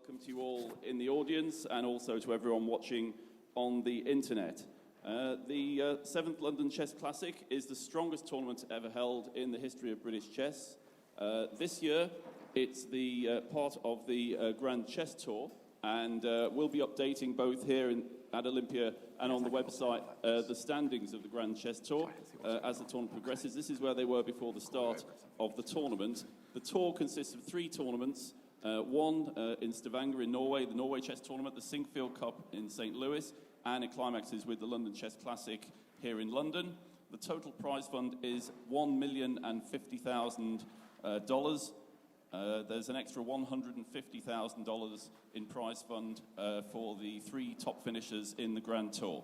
welcome to you all in the audience and also to everyone watching on the internet. The 7th London Chess Classic is the strongest tournament ever held in the history of British chess. This year, it's the part of the Grand Chess Tour, and we'll be updating both here at Olympia and on the website the standings of the Grand Chess Tour as the tournament progresses. This is where they were before the start of the tournament. The tour consists of 3 tournaments. One in Stavanger in Norway, the Norway Chess Tournament, the Sinkfield Cup in St. Louis, and it climaxes with the London Chess Classic here in London. The total prize fund is $1,050,000. There's an extra $150,000 in prize fund for the 3 top finishers in the Grand Tour.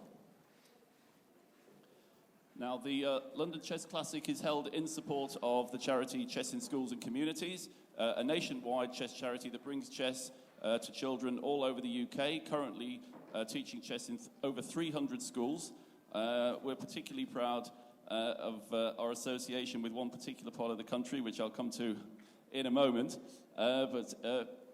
Now, the London Chess Classic is held in support of the charity Chess in Schools and Communities, a nationwide chess charity that brings chess to children all over the UK, currently teaching chess in over 300 schools. We're particularly proud of our association with one particular part of the country, which I'll come to in a moment. But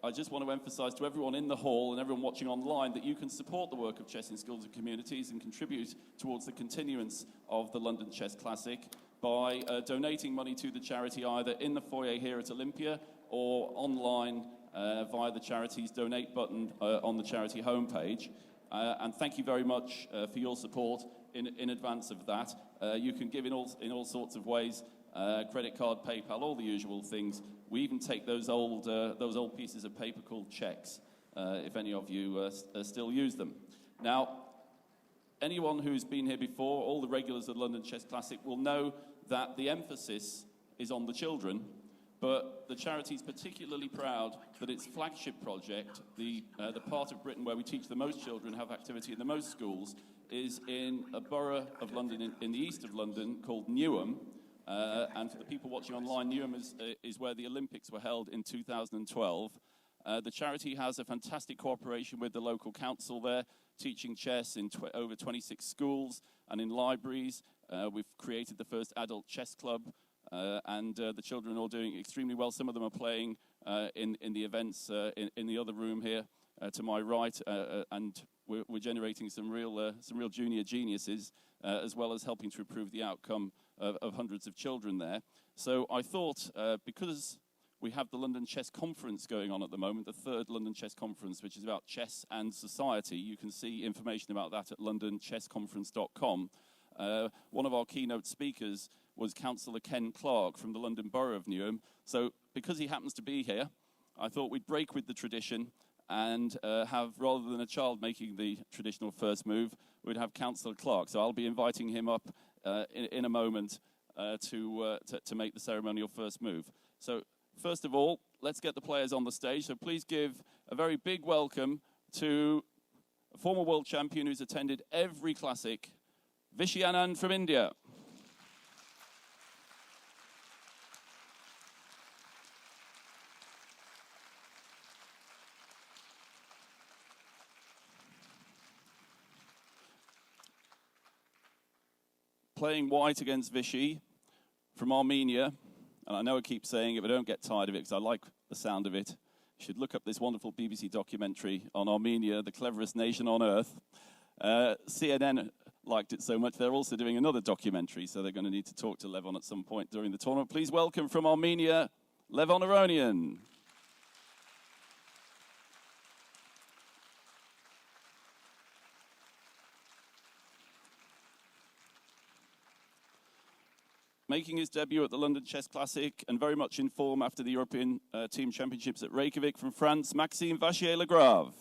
I just want to emphasize to everyone in the hall and everyone watching online that you can support the work of Chess in Schools and Communities and contribute towards the continuance of the London Chess Classic by donating money to the charity either in the foyer here at Olympia or online via the charity's donate button on the charity homepage. And thank you very much for your support in advance of that. You can give in all sorts of ways, credit card, PayPal, all the usual things. We even take those old pieces of paper called checks, if any of you still use them. Now, anyone who's been here before, all the regulars of the London Chess Classic, will know that the emphasis is on the children, but the charity is particularly proud that its flagship project, the part of Britain where we teach the most children, have activity in the most schools, is in a borough of London, in the east of London, called Newham. And for the people watching online, Newham is where the Olympics were held in 2012. The charity has a fantastic cooperation with the local council there, teaching chess in over 26 schools and in libraries. We've created the first adult chess club, and the children are all doing extremely well. Some of them are playing in the events in the other room here to my right, and we're generating some real junior geniuses, as well as helping to improve the outcome of hundreds of children there. So I thought, because we have the London Chess Conference going on at the moment, the 3rd London Chess Conference, which is about chess and society. You can see information about that at londonchessconference.com. One of our keynote speakers was Councillor Ken Clark from the London Borough of Newham. So because he happens to be here, I thought we'd break with the tradition and have, rather than a child making the traditional first move, we'd have Councillor Clark. So I'll be inviting him up in a moment to make the ceremonial first move. So first of all, let's get the players on the stage. So please give a very big welcome to a former world champion who's attended every classic, Vachier-Lagrave from India. Playing white against Vichy from Armenia, and I know I keep saying it, but don't get tired of it because I like the sound of it. You should look up this wonderful BBC documentary on Armenia, the cleverest nation on earth. CNN liked it so much, they're also doing another documentary, so they're going to need to talk to Levon at some point during the tournament. Please welcome from Armenia, Levon Aronian. Making his debut at the London Chess Classic and very much in form after the European Team Championships at Reykjavik from France, Maxime Vachier-Lagrave.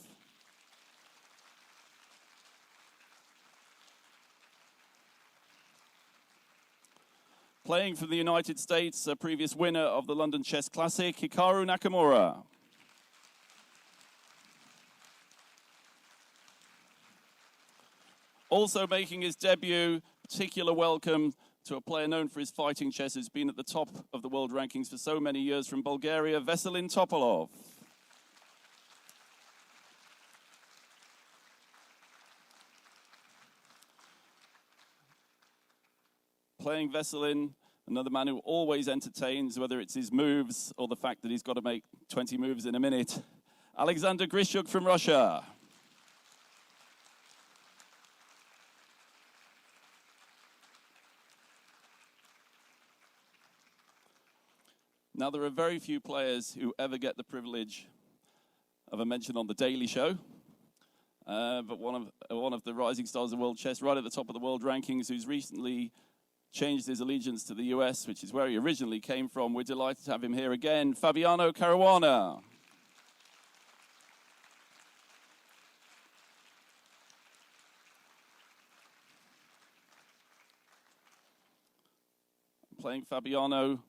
Playing for the United States, a previous winner of the London Chess Classic, Hikaru Nakamura. Also making his debut, particular welcome to a player known for his fighting chess, who's been at the top of the world rankings for so many years, from Bulgaria, Vachier Topalov. Playing Vachier, another man who always entertains, whether it's his moves or the fact that he's got to make 20 moves in a minute. Alexander Grischuk from Russia. Now, there are very few players who ever get the privilege of a mention on The Daily Show. But one of the rising stars of world chess, right at the top of the world rankings, who's recently changed his allegiance to the US, which is where he originally came from. We're delighted to have him here again, Fabiano Caruana. Playing Fabiano,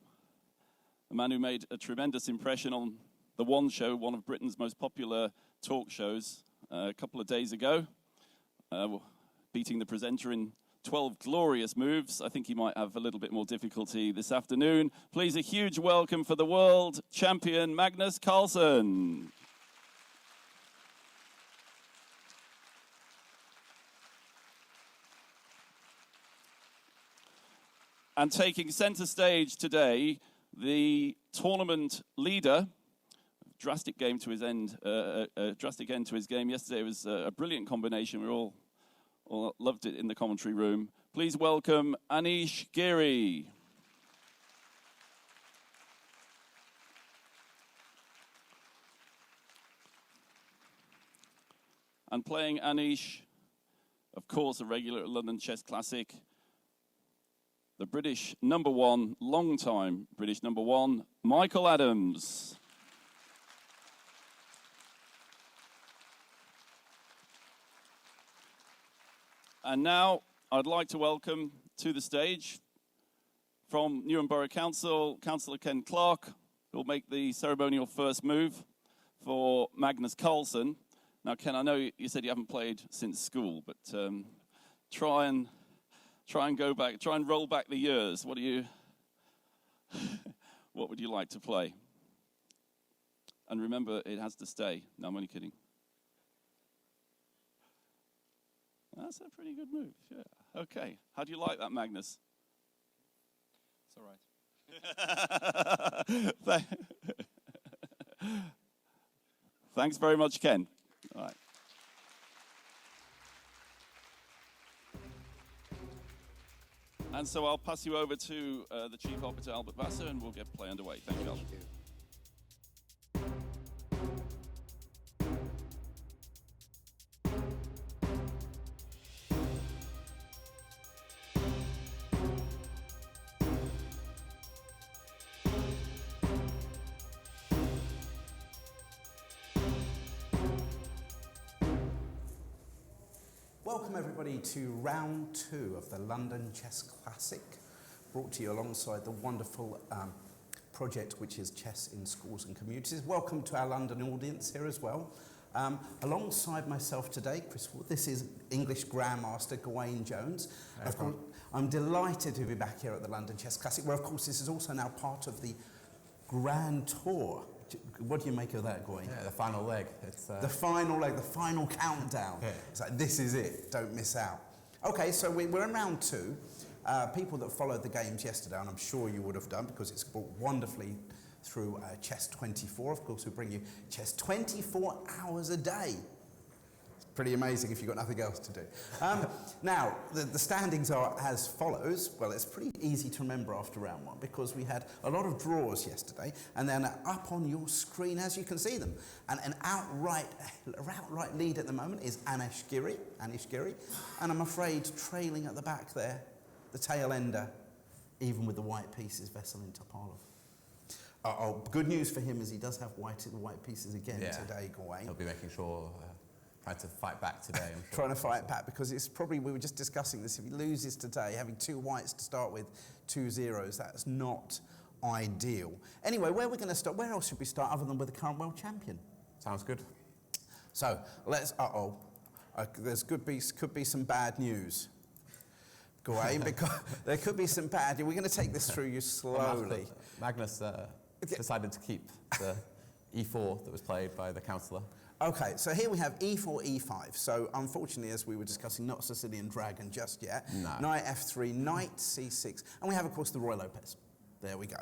a man who made a tremendous impression on The One Show, one of Britain's most popular talk shows, a couple of days ago, beating the presenter in 12 glorious moves. I think he might have a little bit more difficulty this afternoon. Please, a huge welcome for the world champion, Magnus Carlsen. And taking center stage today, the tournament leader, drastic end to his game yesterday. It was a brilliant combination. We all loved it in the commentary room. Please welcome Anish Giri. And playing Anish, of course, a regular at London Chess Classic, the British #1, long-time British #1, Michael Adams. And now I'd like to welcome to the stage from Newham Borough Council, Councillor Ken Clark, who will make the ceremonial first move for Magnus Carlsen. Now, Ken, I know you said you haven't played since school, but try and go back, try and roll back the years. What would you like to play? And remember, it has to stay. No, I'm only kidding. That's a pretty good move, yeah. Okay, how do you like that, Magnus? It's all right. Thanks very much, Ken. All right. And so I'll pass you over to the Chief Arbiter, Albert Vassar, and we'll get play underway. Thank you, Albert. Thank you. Welcome everybody to round 2 of the London Chess Classic, brought to you alongside the wonderful project which is Chess in Schools and Communities. Welcome to our London audience here as well. Alongside myself today, Chris Ward, this is English Grandmaster Gawain Jones. Of course, I'm delighted to be back here at the London Chess Classic, where of course this is also now part of the Grand Tour. What do you make of that, Gawain? Yeah, the final leg. It's the final leg, the final countdown. Yeah. It's like, this is it, don't miss out. Okay, so we're in round 2. People that followed the games yesterday, and I'm sure you would have done because it's brought wonderfully through Chess 24, of course, we bring you chess 24 hours a day. It's pretty amazing if you've got nothing else to do. Now, the standings are as follows. Well, it's pretty easy to remember after round 1 because we had a lot of draws yesterday, and then up on your screen, as you can see them, and an outright lead at the moment is Anish Giri, and I'm afraid trailing at the back there, the tail ender, even with the white pieces, Veselin Topalov. Good news for him is he does have the white pieces again today, Gawain. He'll be making sure, trying to fight back today. I'm sure. Trying to fight back because it's probably, we were just discussing this, if he loses today, having 2 whites to start with, 2 zeros, that's not ideal. Anyway, where are we going to start? Where else should we start other than with the current world champion? Sounds good. So, let's, there's could be some bad news. Gawain, because there could be some bad news. We're going to take this through you slowly. Magnus decided to keep the e4 that was played by the councillor. Okay, so here we have e4, e5. So unfortunately, as we were discussing, not Sicilian dragon just yet. No. Knight f3, knight c6, and we have, of course, the Roy Lopez. There we go.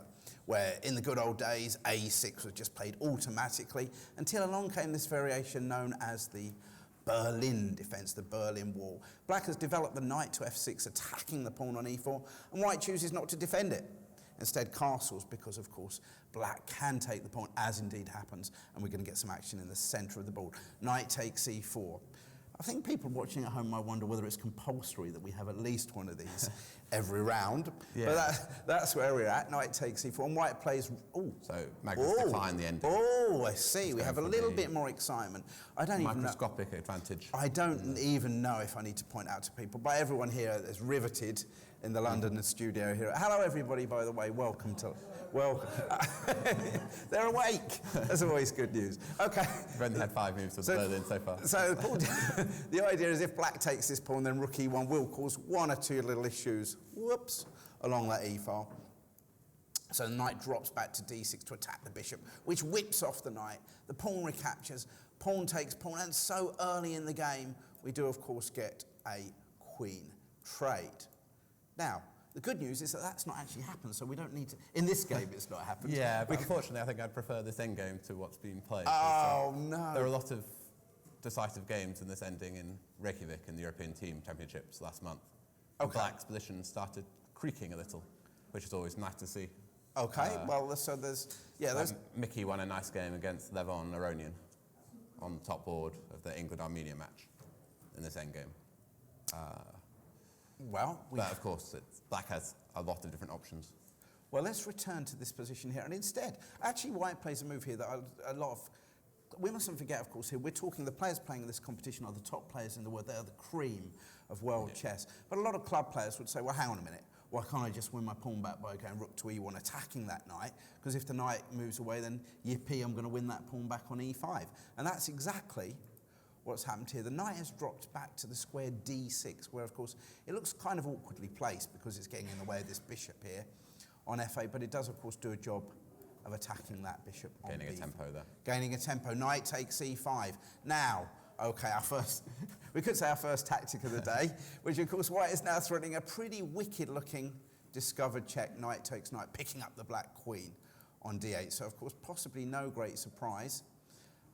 Where in the good old days, A6 was just played automatically until along came this variation known as the Berlin defence, the Berlin Wall. Black has developed the knight to f6, attacking the pawn on e4, and white chooses not to defend it. Instead, castles, because of course black can take the pawn, as indeed happens, and we're going to get some action in the centre of the board. Knight takes e4. I think people watching at home might wonder whether it's compulsory that we have at least one of these every round. Yeah. But that's where we're at. Knight takes e4, and white plays... Oh. So Magnus declined the ending. Oh, I see. We have a little bit more excitement. I don't even know... Microscopic advantage. I don't even know if I need to point out to people, but everyone here is riveted in the London studio here. Hello, everybody, by the way. Welcome. They're awake. That's always good news. Okay. We've only had 5 moves with Berlin so far. So the idea is if black takes this pawn, then rook e1 will cause 1 or 2 little issues, whoops, along that e-file. So the knight drops back to d6 to attack the bishop, which whips off the knight. The pawn recaptures, pawn takes pawn, and so early in the game, we do, of course, get a queen trade. Now, the good news is that that's not actually happened, so we don't need to... In this game, it's not happened. Yeah, but unfortunately, I think I'd prefer this endgame to what's been played. Oh, no. There are a lot of decisive games in this ending in Reykjavik in the European Team Championships last month. Okay. Black's position started creaking a little, which is always nice to see. Okay, well, so there's... Yeah, there's... Mickey won a nice game against Levon Aronian on the top board of the England-Armenia match in this endgame. But of course, black has a lot of different options. Well, let's return to this position here. And instead, actually, white plays a move here that a lot of... We mustn't forget, of course, here, we're talking the players playing in this competition are the top players in the world. They are the cream of world chess. But a lot of club players would say, well, hang on a minute. Why can't I just win my pawn back by going rook to e1, attacking that knight? Because if the knight moves away, then yippee, I'm going to win that pawn back on e5. And that's exactly what's happened here. The knight has dropped back to the square d6, where, of course, it looks kind of awkwardly placed because it's getting in the way of this bishop here on f8, but it does, of course, do a job of attacking that bishop on Gaining b5. a tempo there. Gaining a tempo. Knight takes e5. Now, okay, we could say our first tactic of the day, which, of course, white is now threatening a pretty wicked-looking discovered check. Knight takes knight, picking up the black queen on d8. So, of course, possibly no great surprise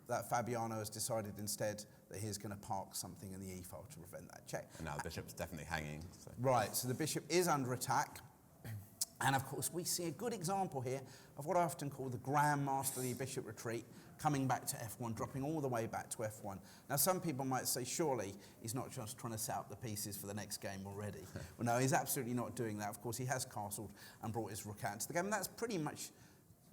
that Fabiano has decided instead that he's going to park something in the e-file to prevent that check. And now the bishop's definitely hanging. So. Right, so the bishop is under attack. And of course, we see a good example here of what I often call the grandmasterly bishop retreat, coming back to f1, dropping all the way back to f1. Now, some people might say, surely he's not just trying to set up the pieces for the next game already. Well, no, he's absolutely not doing that. Of course, he has castled and brought his rook out into the game. And that's pretty much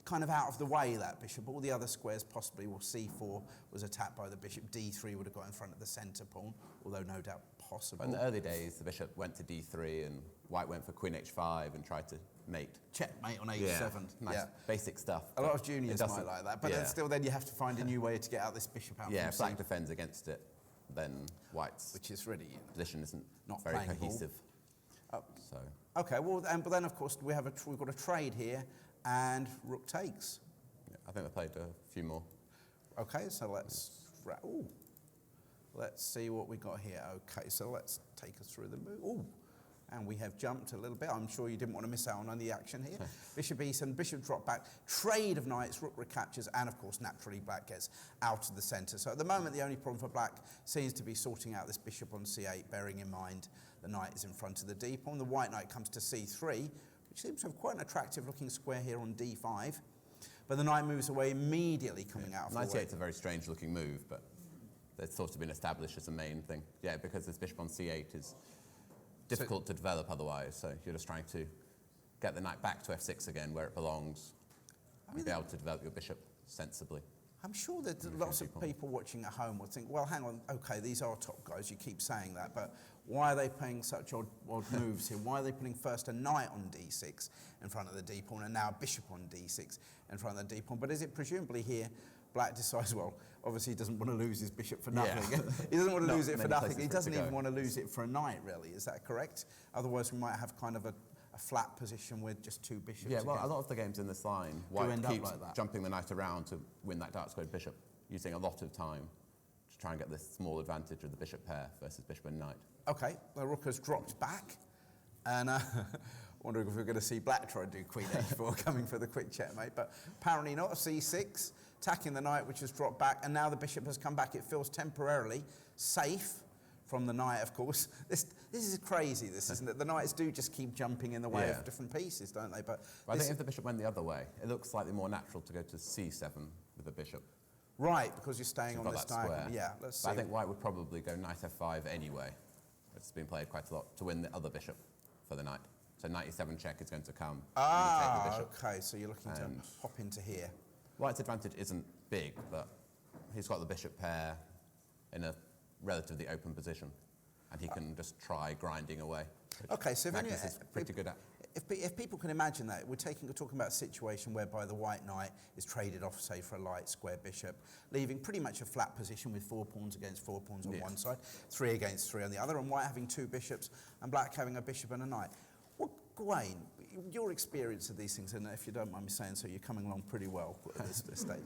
kind of out of the way, that bishop. All the other squares possibly, well, c4 was attacked by the bishop, d3 would have got in front of the centre pawn, although no doubt possible. In the early days, the bishop went to d3 and white went for queen h5 and tried to mate. Checkmate on h7. Nice basic stuff. A lot of juniors might like that, but then you have to find a new way to get out this bishop out. Yeah, if black defends against it, then white's position isn't not very cohesive. So. Okay, well, but then of course we've got a trade here, and rook takes. Yeah, I think they played a few more. Okay, so let's see what we got here. Okay, so let's take us through the move. Ooh, and we have jumped a little bit. I'm sure you didn't want to miss out on the action here. Bishop e7, bishop drop back, trade of knights, rook recaptures, and of course, naturally, black gets out of the centre. So at the moment, the only problem for black seems to be sorting out this bishop on c8, bearing in mind the knight is in front of the d pawn. The white knight comes to c3, which seems to have quite an attractive-looking square here on d5. But the knight moves away immediately, coming out of the way. Knight c8 is a very strange-looking move, but it's sort of been established as a main thing. Yeah, because this bishop on c8 is difficult to develop otherwise, so you're just trying to get the knight back to f6 again, where it belongs, and be able to develop your bishop sensibly. I'm sure that lots of people watching at home will think, well, hang on, okay, these are top guys, you keep saying that, but why are they playing such odd moves here? Why are they putting first a knight on d6 in front of the d pawn and now a bishop on d6 in front of the d pawn? But is it presumably here black decides, well, obviously he doesn't want to lose his bishop for nothing. Yeah. He doesn't want to lose it for nothing. He doesn't even want to lose it for a knight, really. Is that correct? Otherwise, we might have kind of a flat position with just two bishops. Yeah, well, a lot of the games in this line, white keeps jumping the knight around to win that dark squared bishop, using a lot of time to try and get this small advantage of the bishop pair versus bishop and knight. Okay, the rook has dropped back, and Wondering if we're going to see black try to do queen h4 coming for the quick checkmate, but apparently not. c6, attacking the knight, which has dropped back, and now the bishop has come back. It feels temporarily safe from the knight, of course. This is crazy, this, isn't it? The knights do just keep jumping in the way of different pieces, don't they? But I think if the bishop went the other way, it looks slightly more natural to go to c7 with the bishop. Right, because you're staying on this diagonal. Square. Yeah, let's see. But I think white would probably go knight f5 anyway. It's been played quite a lot to win the other bishop for the knight. So knight e7 check is going to come. Ah, and you take the bishop. okay, so you're looking to hop into here. White's advantage isn't big, but he's got the bishop pair in a relatively open position, and he can just try grinding away. Okay, so Magnus is pretty good at. If people can imagine that, we're talking about a situation whereby the white knight is traded off, say, for a light square bishop, leaving pretty much a flat position with 4 pawns against 4 pawns on one side, 3 against 3 on the other, and white having 2 bishops, and black having a bishop and a knight. Well, Gawain, your experience of these things, and if you don't mind me saying so, you're coming along pretty well at this stage.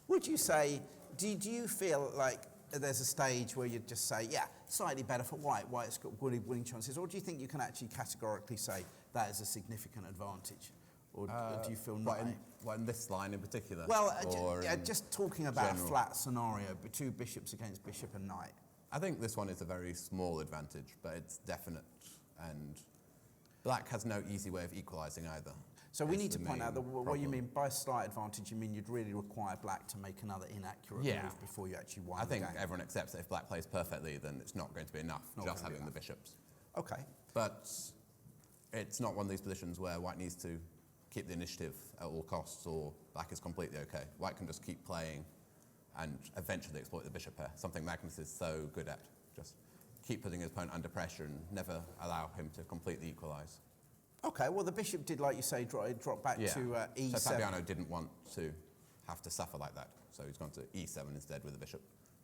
Would you say, do you feel like there's a stage where you'd just say, yeah, slightly better for white, white's got winning chances, or do you think you can actually categorically say that is a significant advantage? Or do you feel not? What, in this line in particular? Well, just talking about general? A flat scenario, but 2 bishops against bishop and knight. I think this one is a very small advantage, but it's definite, and black has no easy way of equalising either. So we need to point out that what you mean by slight advantage, you mean you'd really require black to make another inaccurate move before you actually won the game. I think everyone accepts that if black plays perfectly, then it's not going to be enough, just having the bishops. Okay. But it's not one of these positions where white needs to keep the initiative at all costs, or black is completely okay. White can just keep playing and eventually exploit the bishop pair, something Magnus is so good at. Just keep putting his opponent under pressure and never allow him to completely equalise. Okay, well, the bishop did, like you say, drop back to e7. So Fabiano didn't want to have to suffer like that, so he's gone to e7 instead with the bishop,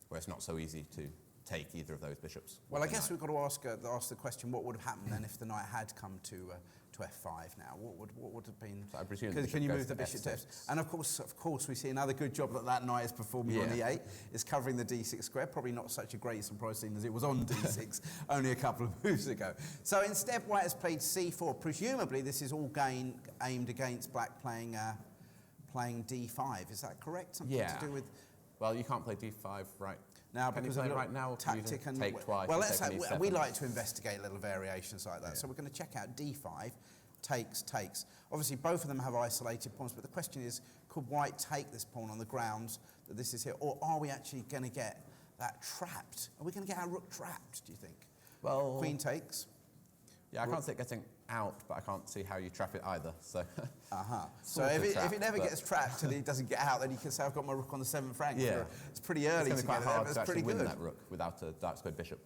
where it's not so easy to take either of those bishops. Well, I guess we've got to ask the question, what would have happened then if the knight had come to f5 now? What would have been... So I presume can you move the bishop to f6? And of course, we see another good job that knight is performing on e8, is covering the d6 square. Probably not such a great surprise, seeing as it was on d6 only a couple of moves ago. So instead, white has played c4. Presumably, this is all aimed against black playing d5. Is that correct? Something to do with... Well, you can't play d5 right now because of right now, tactic and take twice. Well, we like to investigate little variations like that. So we're going to check out d5, takes. Obviously, both of them have isolated pawns, but the question is, could white take this pawn on the grounds that this is here, or are we actually going to get that trapped? Are we going to get our rook trapped? Do you think? Well, queen takes. Yeah, I can't see it getting out, but I can't see how you trap it either. So, so if it never gets trapped and it doesn't get out, then you can say, I've got my rook on the 7th rank. Yeah. It's pretty early it's to quite get there, hard but to it's pretty actually good. win that rook without a dark squared bishop.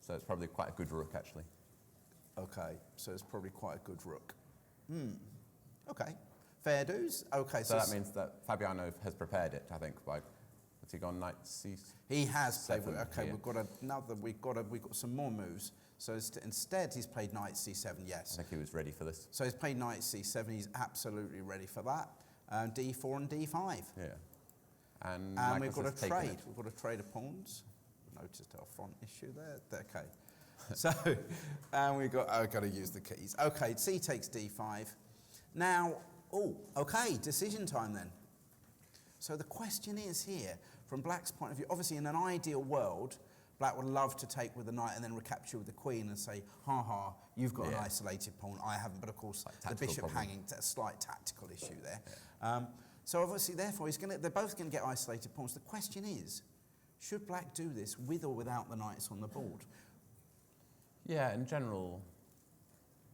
So it's probably quite a good rook, actually. Okay, so it's probably quite a good rook. Okay, fair dues. Okay, so that means that Fabiano has prepared it, I think, by... Has he gone knight c? He has played. Okay, we've got some more moves. So instead, he's played knight c7. Yes. I think he was ready for this. So he's played knight c7. He's absolutely ready for that. d4 and d5. Yeah. And we've got a trade. We've got a trade of pawns. Noticed our font issue there. Okay. So, and I've got to use the keys. Okay, c takes d5. Now, okay, decision time then. So the question is here, from black's point of view, obviously in an ideal world, black would love to take with the knight and then recapture with the queen and say, ha, you've got an isolated pawn, I haven't. But of course, the bishop hanging, a slight tactical issue there. Yeah. So obviously, therefore, they're both going to get isolated pawns. The question is, should black do this with or without the knights on the board? Yeah, in general,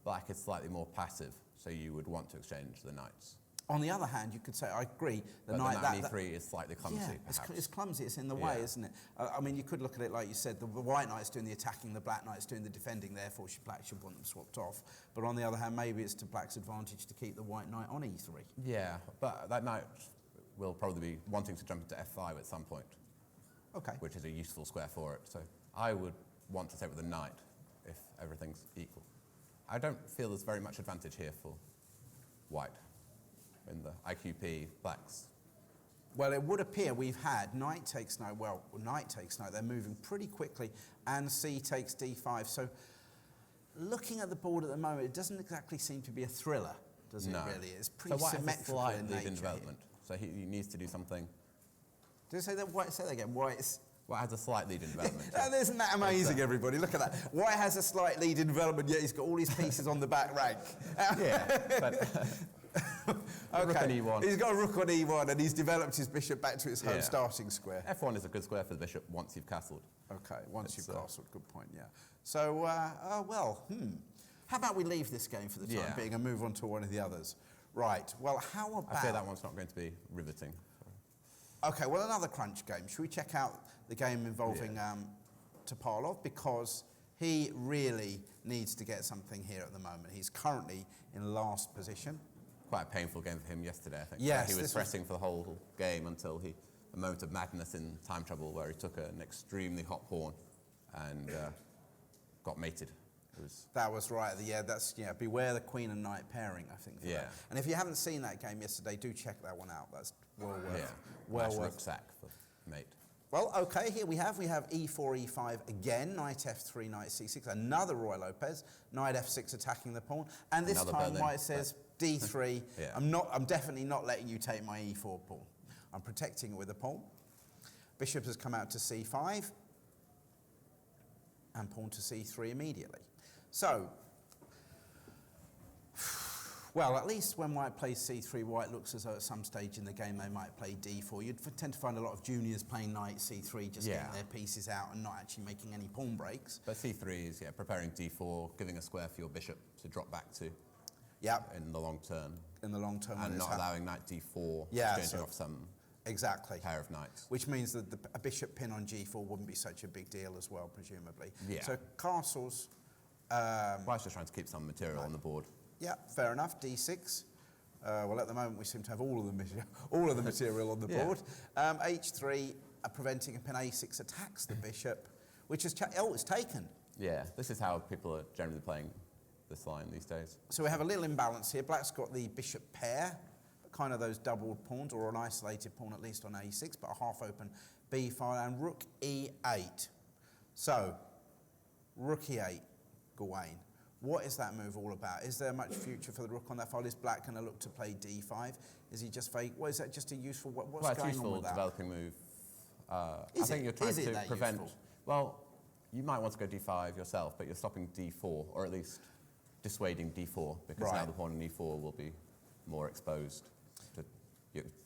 black is slightly more passive, so you would want to exchange the knights. On the other hand, you could say, I agree, the knight on e3 is slightly clumsy, perhaps. It's clumsy, it's in the way, isn't it? I mean, you could look at it like you said, the white knight's doing the attacking, the black knight's doing the defending, therefore black should want them swapped off. But on the other hand, maybe it's to black's advantage to keep the white knight on e3. Yeah, but that knight will probably be wanting to jump into f5 at some point. Okay. Which is a useful square for it. So I would want to take with the knight if everything's equal. I don't feel there's very much advantage here for white. In the IQP, blacks. Well, it would appear we've had knight takes knight. Well, knight takes knight. They're moving pretty quickly, and c takes d5. So looking at the board at the moment, it doesn't exactly seem to be a thriller, does it really? It's pretty so White symmetrical has a in slight lead nature. in development, so he needs to do something. Did you say that? White, say that again. White's... White has a slight lead in development. Isn't that amazing, everybody? Look at that. White has a slight lead in development, yet he's got all his pieces on the back rank. Yeah, but okay. rook on e1. He's got a rook on e1, and he's developed his bishop back to its home starting square. f1 is a good square for the bishop once you've castled. Okay, once you've castled, good point, yeah. So, how about we leave this game for the time being and move on to one of the others? Right, well, how about... I fear that one's not going to be riveting. Okay, well, another crunch game. Should we check out the game involving Topalov? Because he really needs to get something here at the moment. He's currently in last position. Quite a painful game for him yesterday, I think. Yes. He was pressing for the whole game until a moment of madness in time trouble where he took an extremely hot pawn and got mated. That was right. Beware the queen and knight pairing, I think. Yeah. That. And if you haven't seen that game yesterday, do check that one out. That's well worth. Rucksack for mate. Well, okay, here we have e4, e5 again, knight f3, knight c6, another Roy Lopez, knight f6 attacking the pawn, and this time White says d3. I'm definitely not letting you take my e4 pawn. I'm protecting it with a pawn. Bishop has come out to c5, and pawn to c3 immediately. So, well, at least when White plays c3, White looks as though at some stage in the game they might play d4. You'd tend to find a lot of juniors playing knight c3, just getting their pieces out and not actually making any pawn breaks. But c3 is, preparing d4, giving a square for your bishop to drop back to in the long term. In the long term. And not allowing knight d4, exchanging off some pair of knights. Which means that a bishop pin on g4 wouldn't be such a big deal as well, presumably. Yeah. So castles... White's just trying to keep some material on the board. Yeah, fair enough. d6. Well, at the moment we seem to have all of the material on the board. h3, preventing a pin. a6 attacks the bishop, which is it's taken. Yeah, this is how people are generally playing this line these days. So we have a little imbalance here. Black's got the bishop pair, kind of those doubled pawns, or an isolated pawn at least on a6, but a half-open b file, and rook e8. So, rook e8, Gawain. What is that move all about? Is there much future for the rook on that file? Is Black going to look to play d5? Is he just fake? What is that? Just a useful? What's going on with that? It's a useful developing move. I think you're trying to prevent. Useful? Well, you might want to go d5 yourself, but you're stopping d4, or at least dissuading d4, because now the pawn in e4 will be more exposed to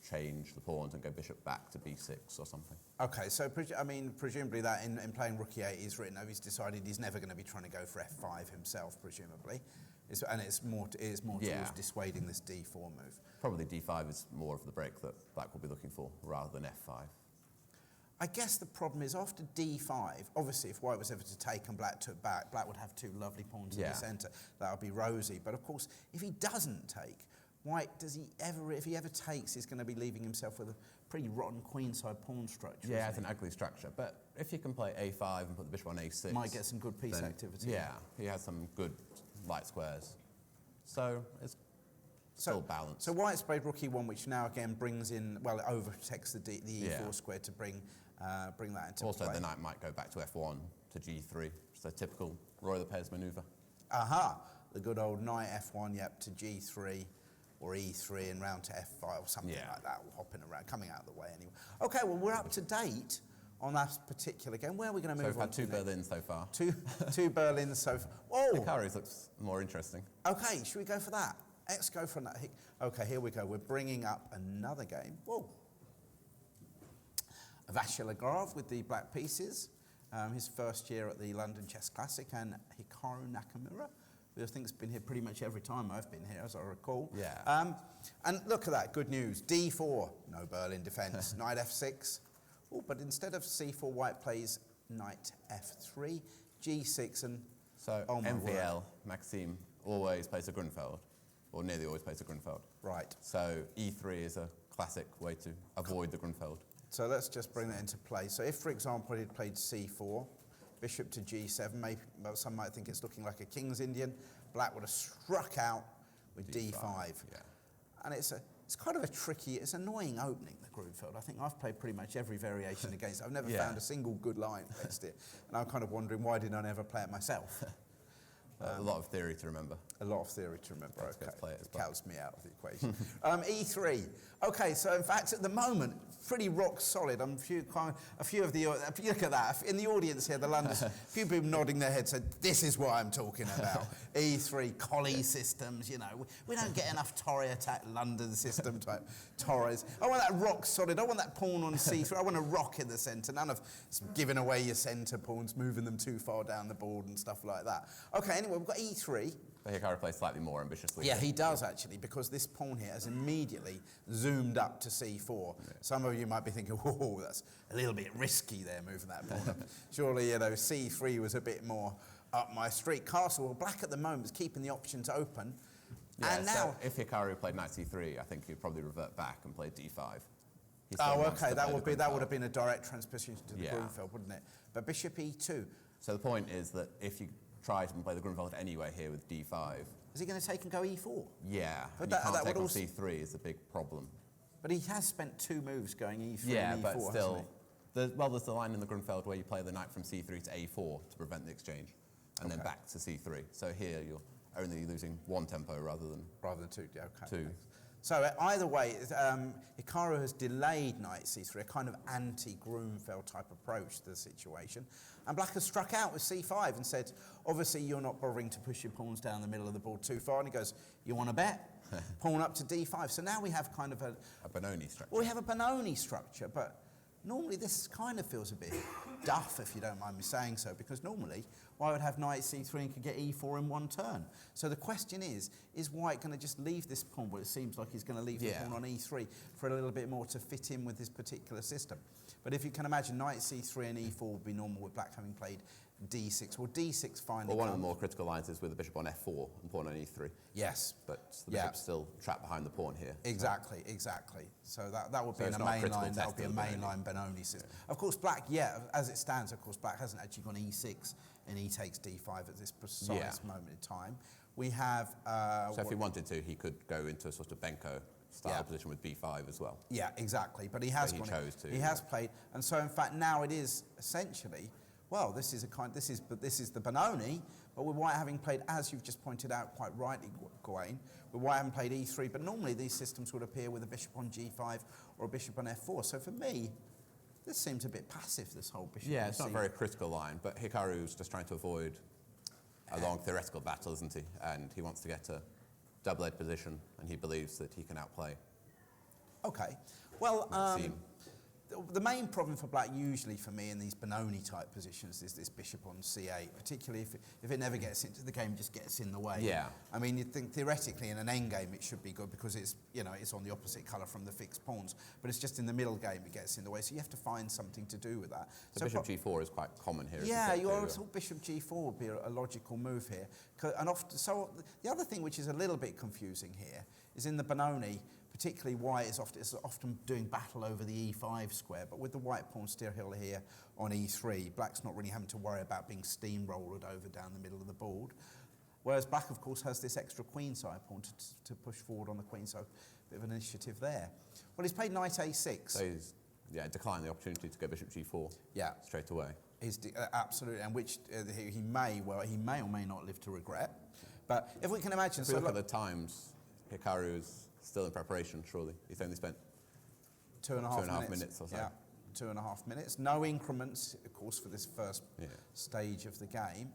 change the pawns and go bishop back to b6 or something. Okay, so presumably that in playing rook e8 he's written over, he's decided he's never going to be trying to go for f5 himself, presumably. It's more towards dissuading this d4 move. Probably d5 is more of the break that Black will be looking for, rather than f5. I guess the problem is after d5, obviously if White was ever to take and Black took back, Black would have two lovely pawns in the centre. That would be rosy. But of course, if he doesn't take, White, if he ever takes, he's going to be leaving himself with a pretty rotten queenside pawn structure. Yeah, it's an ugly structure. But if you can play a5 and put the bishop on a6... Might get some good piece activity. Yeah, he has some good light squares. So it's still balanced. So White's played rook e1, which now again brings in, well, it overprotects the e4 square to bring that into also, play. the knight might go back to f1 to g3. It's a typical Roy Lopez manoeuvre. Aha! The good old knight f1, to g3. Or e3 and round to f5 or something like that, hopping around, coming out of the way anyway. Okay, well, we're up to date on that particular game. Where are we going to move on to? So we've had two Berlins so far. Two Berlins so far. Oh! Hikaru's looks more interesting. Okay, should we go for that? Let's go for that. Okay, here we go. We're bringing up another game. Whoa. Vachier-Lagrave with the black pieces. His first year at the London Chess Classic, and Hikaru Nakamura, who I think has been here pretty much every time I've been here, as I recall. Yeah. And look at that, good news. d4, no Berlin defence. Knight f6. Oh, but instead of c4, White plays knight f3, g6, and... So MVL, Maxime, always plays a Grunfeld, or nearly always plays a Grunfeld. Right. So e3 is a classic way to avoid the Grunfeld. So let's just bring that into play. So if, for example, he'd played c4, bishop to g7, maybe some might think it's looking like a King's Indian. Black would have struck out with d5. Yeah. And it's kind of a tricky, it's annoying opening, the Grunfeld. I think I've played pretty much every variation against it. I've never found a single good line against it. And I'm kind of wondering, why did I never play it myself? A lot of theory to remember. A lot of theory to remember. Let's Okay, play it as it well. counts me out of the equation. E3. Okay, so in fact, at the moment, pretty rock solid. A few of the, look at that. In the audience here, the Londoners, a few people nodding their heads said, this is what I'm talking about. E3, collie systems, you know. We don't get enough Torre attack London system type Torres. I want that rock solid. I want that pawn on C3. I want a rock in the centre. None of giving away your centre pawns, moving them too far down the board and stuff like that. Okay, anyway, we've got E3. Hikaru plays slightly more ambitiously. Yeah, he does actually, because this pawn here has immediately zoomed up to C4. Yeah. Some of you might be thinking, oh, that's a little bit risky there, moving that pawn up. Surely, you know, C3 was a bit more up my street. Castle, well, black at the moment is keeping the options open. Yeah, and so now, if Hikaru played knight C3, I think he'd probably revert back and play D5. Oh, okay, that would have been a direct transposition to the Grunfeld, wouldn't it? But bishop E2. So the point is that if you try to play the Grunfeld anyway here with D5. Is he going to take and go E4? Yeah, but and that you can't take would on also... C3 is a big problem. But he has spent 2 moves going E3 yeah, and E4, but still, hasn't he? there's the line in the Grunfeld where you play the knight from C3 to A4 to prevent the exchange, and then back to C3. So here you're only losing 1 tempo rather than 2. Yeah, okay. 2. So either way, Hikaru has delayed knight C3, a kind of anti-Grunfeld type approach to the situation. And black has struck out with C5 and said, obviously you're not bothering to push your pawns down the middle of the board too far. And he goes, you want to bet? Pawn up to D5. So now we have kind of a Benoni structure. Well, we have a Benoni structure, but normally this kind of feels a bit duff, if you don't mind me saying so, because normally White would have knight C3 and could get E4 in 1 turn. So the question is White going to just leave this pawn? Well, it seems like he's going to leave the pawn on E3 for a little bit more to fit in with this particular system. But if you can imagine, knight C3 and E4 would be normal with black having played D6. Well, D6 finally Well, one of the more critical lines is with the bishop on F4 and pawn on E3. Yes. But the bishop's still trapped behind the pawn here. Exactly, exactly. So that would be in a main line, that would be a mainline Benoni system. Of course, black, as it stands, of course, black hasn't actually gone E6 and he takes D5 at this precise moment in time. We have... so if he wanted to, he could go into a sort of Benko style position with B5 as well. Yeah, exactly. But he has chose to. He has played. And so, in fact, now it is essentially... Well, this is the Benoni, but with White having played, as you've just pointed out quite rightly, Gawain, with White having played E3, but normally these systems would appear with a bishop on G5 or a bishop on F4. So for me, this seems a bit passive, this whole bishop. Yeah, it's not a very critical line, but Hikaru's just trying to avoid a long theoretical battle, isn't he? And he wants to get a double-edged position, and he believes that he can outplay. Okay. Well, the main problem for black usually for me in these Benoni type positions is this bishop on C8, particularly if it never gets into the game, just gets in the way. Yeah. I mean, you'd think theoretically in an endgame it should be good because it's, it's on the opposite colour from the fixed pawns, but it's just in the middle game it gets in the way, so you have to find something to do with that. So bishop G4 is quite common here. Yeah, you always thought bishop G4 would be a logical move here. And often, so the other thing which is a little bit confusing here is in the Benoni, particularly White is often doing battle over the E5 square, but with the white pawn still here on E3, black's not really having to worry about being steamrolled over down the middle of the board. Whereas black, of course, has this extra queenside pawn to push forward on the queen, so a bit of an initiative there. Well, he's played knight A6. So he's declined the opportunity to go bishop G4 straight away. Absolutely, and which he may or may not live to regret. But if we can imagine... If we look at the times, Hikaru's still in preparation, surely. He's only spent 2.5 minutes or so. Yeah, 2.5 minutes. No increments, of course, for this first stage of the game.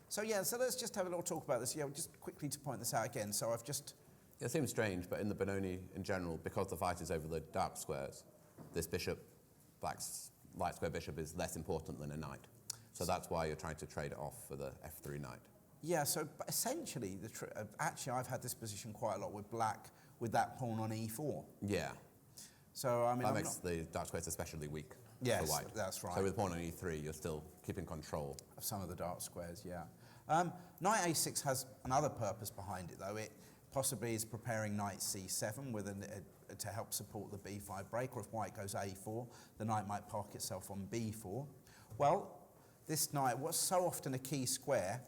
So, so let's just have a little talk about this. Just quickly to point this out again. So I've just... It seems strange, but in the Benoni in general, because the fight is over the dark squares, this bishop, black's light square bishop, is less important than a knight. So that's why you're trying to trade it off for the F3 knight. Yeah, so essentially, actually I've had this position quite a lot with black, with that pawn on E4. Yeah. So, I mean... That makes the dark squares especially weak for white. Yes, that's right. So with pawn on E3, you're still keeping control. Of some of the dark squares, yeah. Knight A6 has another purpose behind it, though. It possibly is preparing knight C7 with to help support the B5 break, or if white goes A4, the knight might park itself on B4. Well, this knight, what's so often a key square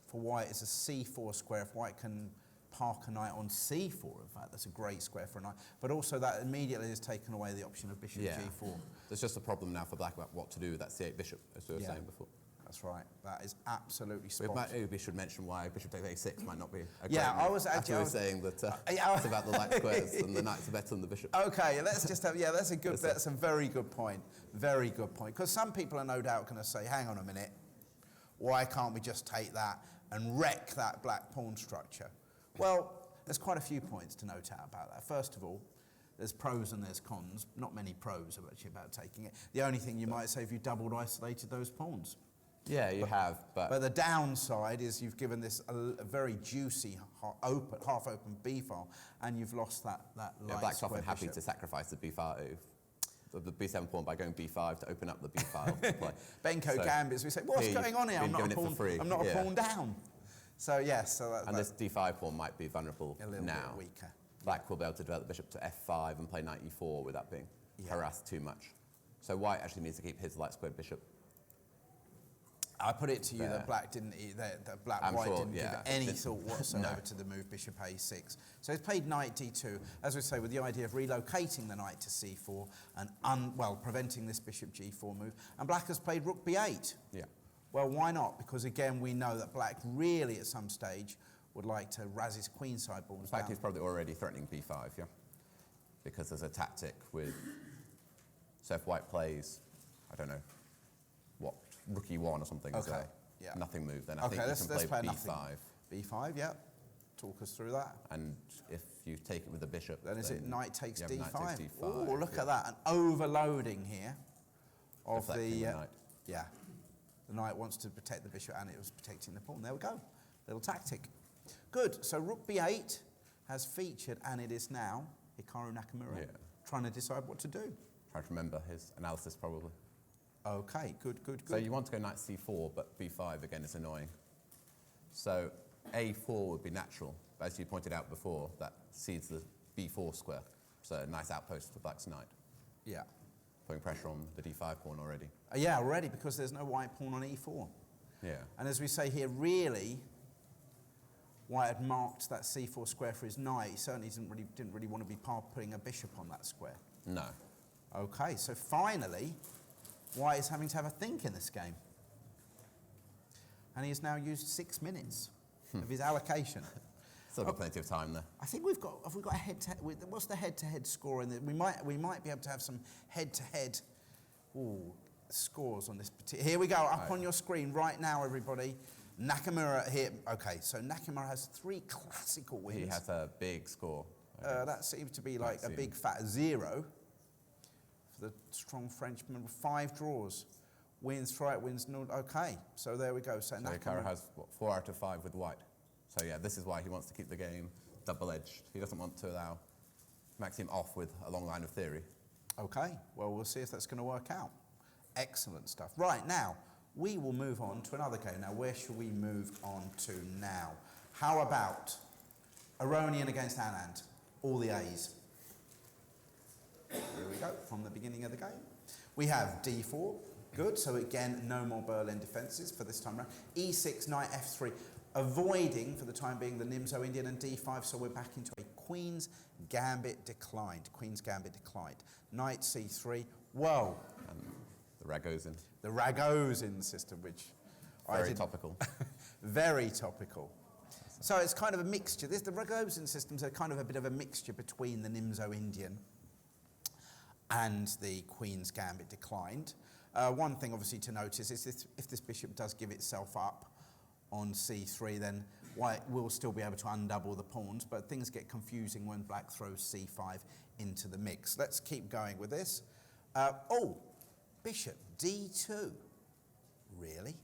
for white is a C4 square. If white can park a knight on C4, in fact, that's a great square for a knight. But also that immediately has taken away the option of bishop G4. There's just a problem now for black about what to do with that C8 bishop, as we were saying before. That's right. That is absolutely spot on. Maybe we should mention why bishop takes a6 might not be a Yeah, great I move. was After actually... we were saying that it's about the light squares and the knights are better than the bishop. Okay, let's just have... Yeah, that's a very good point. Very good point. Because some people are no doubt going to say, hang on a minute, why can't we just take that and wreck that black pawn structure? Well, there's quite a few points to note out about that. First of all, there's pros and there's cons. Not many pros actually about taking it. The only thing you might say if you doubled isolated those pawns. Yeah, you have, but... But the downside is you've given this a very juicy, half-open b file, and you've lost that light Black's square often happy bishop. to sacrifice the b5, the b7 pawn by going b5 to open up the b file. Benko gambits, we say, what's going on here? I'm not a pawn down. So yes, and this d5 pawn might be vulnerable a little now. bit weaker. Black will be able to develop the bishop to f5 and play knight e4 without being harassed too much. So white actually needs to keep his light squared bishop. I put it to you that black didn't, that white didn't give any thought whatsoever to the move bishop a6. So he's played knight d2, as we say, with the idea of relocating the knight to c4 and preventing this bishop g4 move. And black has played rook b8. Yeah. Well, why not? Because again, we know that black really, at some stage, would like to razz his queenside pawns down. In fact, he's probably already threatening b5, yeah? Because there's a tactic with... So if white plays, I don't know, what, rook e1 or something, okay. Nothing move, then I think you can play b5. b5, yeah. Talk us through that. And if you take it with the bishop... Then is it knight takes d5? Knight takes d5. Oh, look at that, an overloading here of Deflecting the knight. Yeah. The knight wants to protect the bishop and it was protecting the pawn. There we go. Little tactic. Good. So rook b8 has featured, and it is now Hikaru Nakamura trying to decide what to do. Trying to remember his analysis, probably. Okay, good. So you want to go knight c4, but b5 again is annoying. So a4 would be natural, but as you pointed out before, that cedes the b4 square. So a nice outpost for black's knight. Yeah. Putting pressure on the d5 pawn already. Yeah, already, because there's no white pawn on e4. Yeah. And as we say here, really, white had marked that c4 square for his knight. He certainly didn't really want to be part of putting a bishop on that square. No. Okay, so finally, white is having to have a think in this game. And he has now used 6 minutes of his allocation. Still got plenty of time there. I think have we got a head-to-head? What's the head-to-head score? We might be able to have some head-to-head scores on this particular. Here we go, up on your screen right now, everybody. Nakamura here. Okay, so Nakamura has 3 classical wins. He has a big score. That seems to be like a big fat 0 for the strong Frenchman. 5 draws, wins, throughout wins, no. Okay, so there we go. So Hikaru has 4 out of 5 with white. So yeah, this is why he wants to keep the game double-edged. He doesn't want to allow Maxime off with a long line of theory. Okay, well, we'll see if that's going to work out. Excellent stuff. Right, now, we will move on to another game. Now, where shall we move on to now? How about Aronian against Anand? All the A's. Here we go, from the beginning of the game. We have d4, good, so again, no more Berlin defences for this time around. e6, knight f3, avoiding, for the time being, the Nimzo-Indian, and d5, so we're back into a Queen's Gambit declined. Queen's Gambit declined. Knight c3, whoa. And the Ragozin. The Ragozin system, which... Very topical. Very topical. So it's kind of a mixture. The Ragozin systems are kind of a bit of a mixture between the Nimzo-Indian and the Queen's Gambit declined. One thing, obviously, to notice is if this bishop does give itself up on c3, then white will still be able to undouble the pawns, but things get confusing when black throws c5 into the mix. Let's keep going with this. Bishop d2. Really?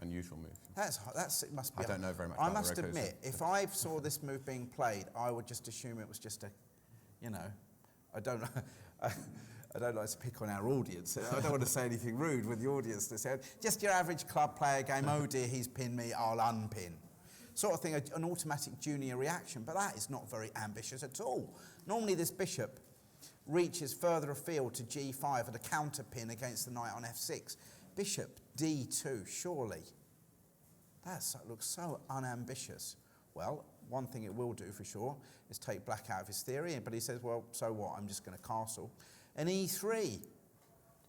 Unusual move. It must be. I don't know very much I about must the admit, if I saw this move being played, I would just assume it was just a, I don't know. I don't like to pick on our audience. I don't want to say anything rude with the audience. They say, just your average club player game, oh dear, he's pinned me, I'll unpin. Sort of thing, an automatic junior reaction, but that is not very ambitious at all. Normally this bishop reaches further afield to g5 at a counter pin against the knight on f6. Bishop d2, surely. That looks so unambitious. Well, one thing it will do for sure is take black out of his theory, but he says, well, so what, I'm just going to castle. And e3.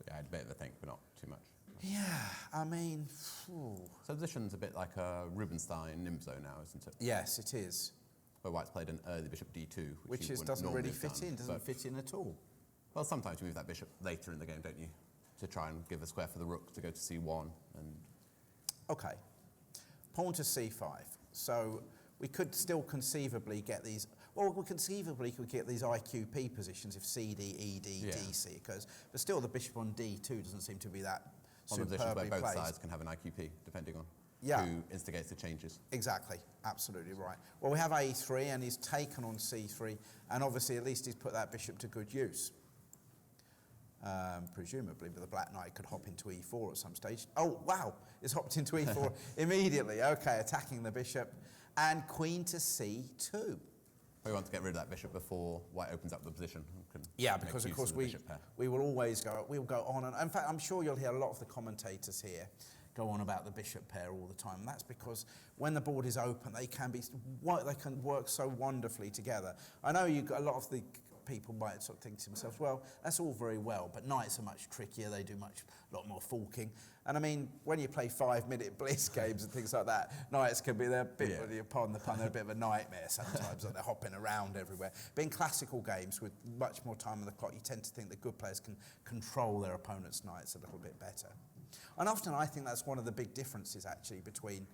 Yeah, I'd bet the think, but not too much. Yeah, I mean... phew. So the position's a bit like a Rubinstein Nimzo now, isn't it? Yes, it is. Where white's played an early bishop d2, Which he is, wouldn't doesn't normally really have fit done, in, doesn't but- fit in at all. Well, sometimes you move that bishop later in the game, don't you? To try and give a square for the rook to go to c1. And Okay. Pawn to c5. So we could still conceivably get these... Well, we conceivably could get these IQP positions if CD, ED, Yeah. DC occurs. But still, the bishop on d2 doesn't seem to be that one of the positions where superbly both placed. sides can have an IQP, depending on Yeah. who instigates the changes. Exactly, absolutely right. Well, we have a3 and he's taken on c3, and obviously at least he's put that bishop to good use. Presumably, but the black knight could hop into e4 at some stage. Oh, wow, it's hopped into e4 immediately. Okay, attacking the bishop. And queen to c2. We want to get rid of that bishop before white opens up the position. and can Yeah, make because of use course the we bishop pair. will always we'll go on, and in fact I'm sure you'll hear a lot of the commentators here go on about the bishop pair all the time. And that's because when the board is open, they can work so wonderfully together. I know you got a lot of the people might sort of think to themselves, well, that's all very well, but knights are much trickier. They do a lot more forking. And I mean, when you play 5-minute bliss games and things like that, knights can be they're a bit, pardon the pun, they're a bit of a nightmare sometimes. And they're hopping around everywhere. But in classical games with much more time on the clock, you tend to think that good players can control their opponent's knights a little bit better. And often I think that's one of the big differences actually between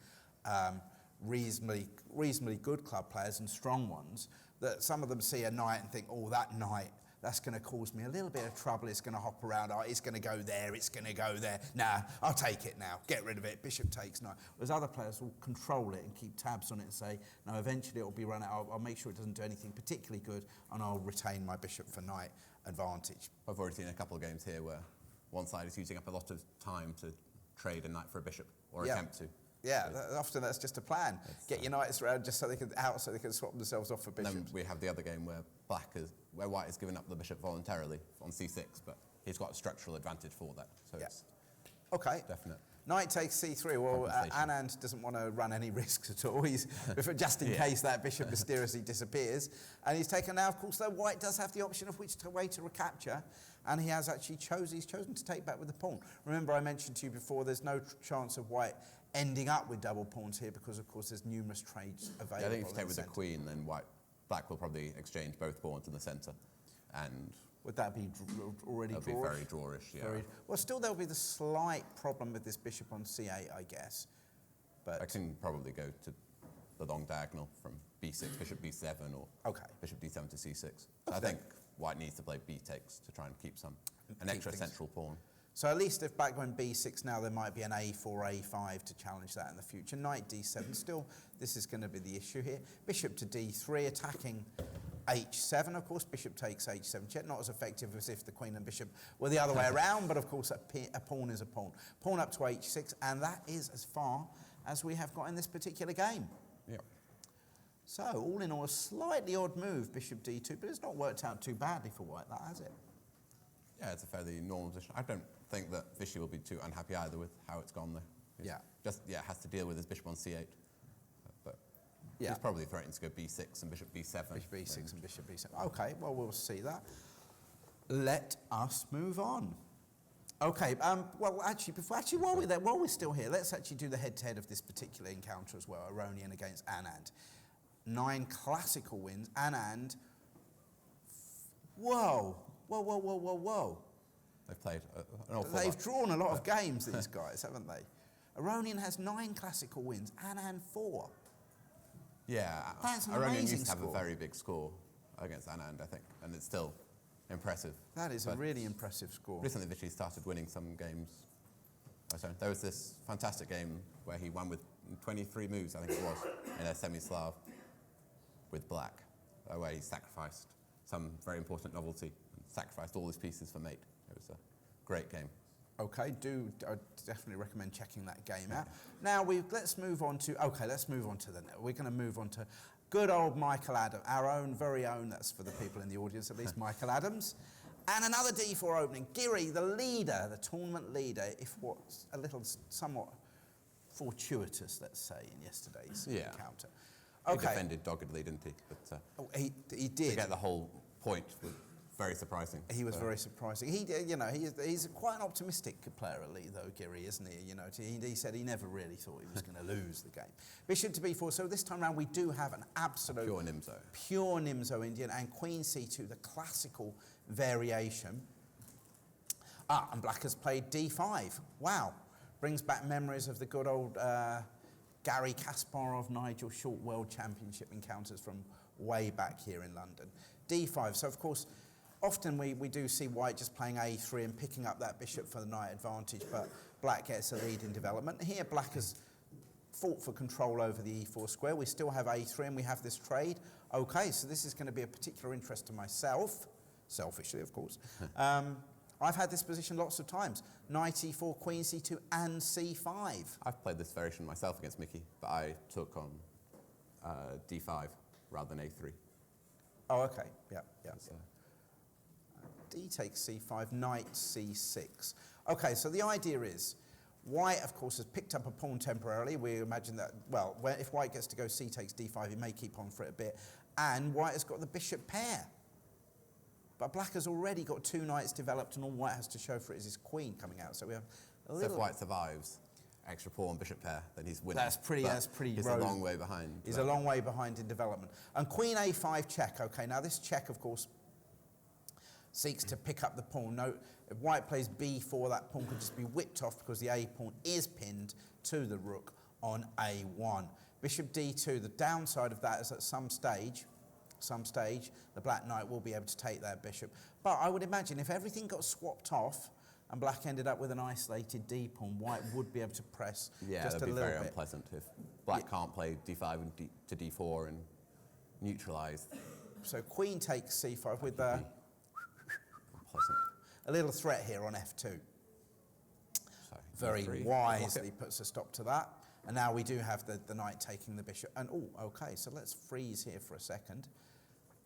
reasonably good club players and strong ones, that some of them see a knight and think, oh, that knight, that's going to cause me a little bit of trouble. It's going to hop around. Oh, it's going to go there. It's going to go there. Nah, I'll take it now. Get rid of it. Bishop takes knight. Whereas other players will control it and keep tabs on it and say, no, eventually it'll be run out. I'll make sure it doesn't do anything particularly good, and I'll retain my bishop for knight advantage. I've already seen a couple of games here where one side is using up a lot of time to trade a knight for a bishop, or attempt to. Yeah, often that's just a plan. Get your knights around just so they can swap themselves off for bishops. And then we have the other game where where white has given up the bishop voluntarily on c6, but he's got a structural advantage for that. So it's okay. definite. Knight takes c3. Well, Anand doesn't want to run any risks at all. He's just in case that bishop mysteriously disappears. And he's taken now, of course, though white does have the option of which way to recapture. And he has actually chosen to take back with the pawn. Remember, I mentioned to you before, there's no chance of white ending up with double pawns here because, of course, there's numerous trades available. Yeah, I think if you take with the queen, then black will probably exchange both pawns in the centre. And would that be already drawish? It'll be very drawish, yeah. Well, still there'll be the slight problem with this bishop on c8, I guess. But I can probably go to the long diagonal from b6, bishop b7, or bishop d7 to c6. So I think white needs to play b takes to try and keep an extra central pawn. So at least if back when b6 now, there might be an a4, a5 to challenge that in the future. Knight d7, still, this is going to be the issue here. Bishop to d3, attacking h7, of course. Bishop takes h7 check, not as effective as if the queen and bishop were the other way around, but of course a pawn is a pawn. Pawn up to h6, and that is as far as we have got in this particular game. Yeah. So, all in all, a slightly odd move, bishop d2, but it's not worked out too badly for white, that has it? Yeah, it's a fairly normal position. I don't think that Vichy will be too unhappy either with how it's gone there. Has to deal with his bishop on c8. But he's probably threatening to go b6 and bishop b7. Bishop b6 and bishop b7. Okay, well, we'll see that. Let us move on. Okay, well, actually, while we're still here, let's actually do the head-to-head of this particular encounter as well, Aronian against Anand. 9 classical wins. Anand, whoa. They've played an awful lot. They've drawn a lot of games, these guys, haven't they? Aronian has 9 classical wins, Anand 4. Yeah, that's an Aronian amazing used to have score. a very big score against Anand, I think, and it's still impressive. That is a really impressive score. Recently, Vichy started winning some games. There was this fantastic game where he won with 23 moves, I think it was, in a semi-Slav with black, where he sacrificed some very important novelty and sacrificed all his pieces for mate. It was a great game. Okay, I definitely recommend checking that game out. Now let's move on to we're going to move on to good old Michael Adams, our own very own. That's for the people in the audience at least. Michael Adams, and another D4 opening. Giri, the leader, the tournament leader, if what's a little somewhat fortuitous, let's say, in yesterday's encounter. He defended doggedly, didn't he? But he did. To get the whole point with very surprising. He was very surprising. He's quite an optimistic player, though, Giri, isn't he? He said he never really thought he was going to lose the game. Bishop to b4. So this time round we do have an absolute pure Nimzo Indian, and Queen c2, the classical variation. And Black has played d5. Wow, brings back memories of the good old Garry Kasparov, Nigel Short World Championship encounters from way back here in London. d5. So of course, often we do see White just playing a3 and picking up that bishop for the knight advantage, but Black gets a lead in development. Here, Black has fought for control over the e4 square. We still have a3 and we have this trade. Okay, so this is going to be a particular interest to myself, selfishly, of course. I've had this position lots of times. Knight e4, queen c2, and c5. I've played this variation myself against Mickey, but I took on d5 rather than a3. Oh, okay, yeah. D takes c5, knight c6. Okay, so the idea is, White, of course, has picked up a pawn temporarily. We imagine that, well, if White gets to go c takes d5, he may keep on for it a bit. And White has got the bishop pair. But Black has already got two knights developed, and all White has to show for it is his queen coming out. So we have a little... So if White survives extra pawn, bishop pair, then he's winning. That's pretty He's a long way behind. He's a long way behind in development. And queen a5 check. Okay, now this check, of course, seeks to pick up the pawn. Note, if White plays b4, that pawn could just be whipped off because the a pawn is pinned to the rook on a1. Bishop d2, the downside of that is at some stage, the Black knight will be able to take that bishop. But I would imagine if everything got swapped off and Black ended up with an isolated d pawn, White would be able to press just a little bit. Yeah, that'd be very unpleasant if Black can't play d5 and to d4 and neutralise. So queen takes c5 with unpleasant. A little threat here on f2. So very wisely puts a stop to that. And now we do have the knight taking the bishop. And, okay, so let's freeze here for a second.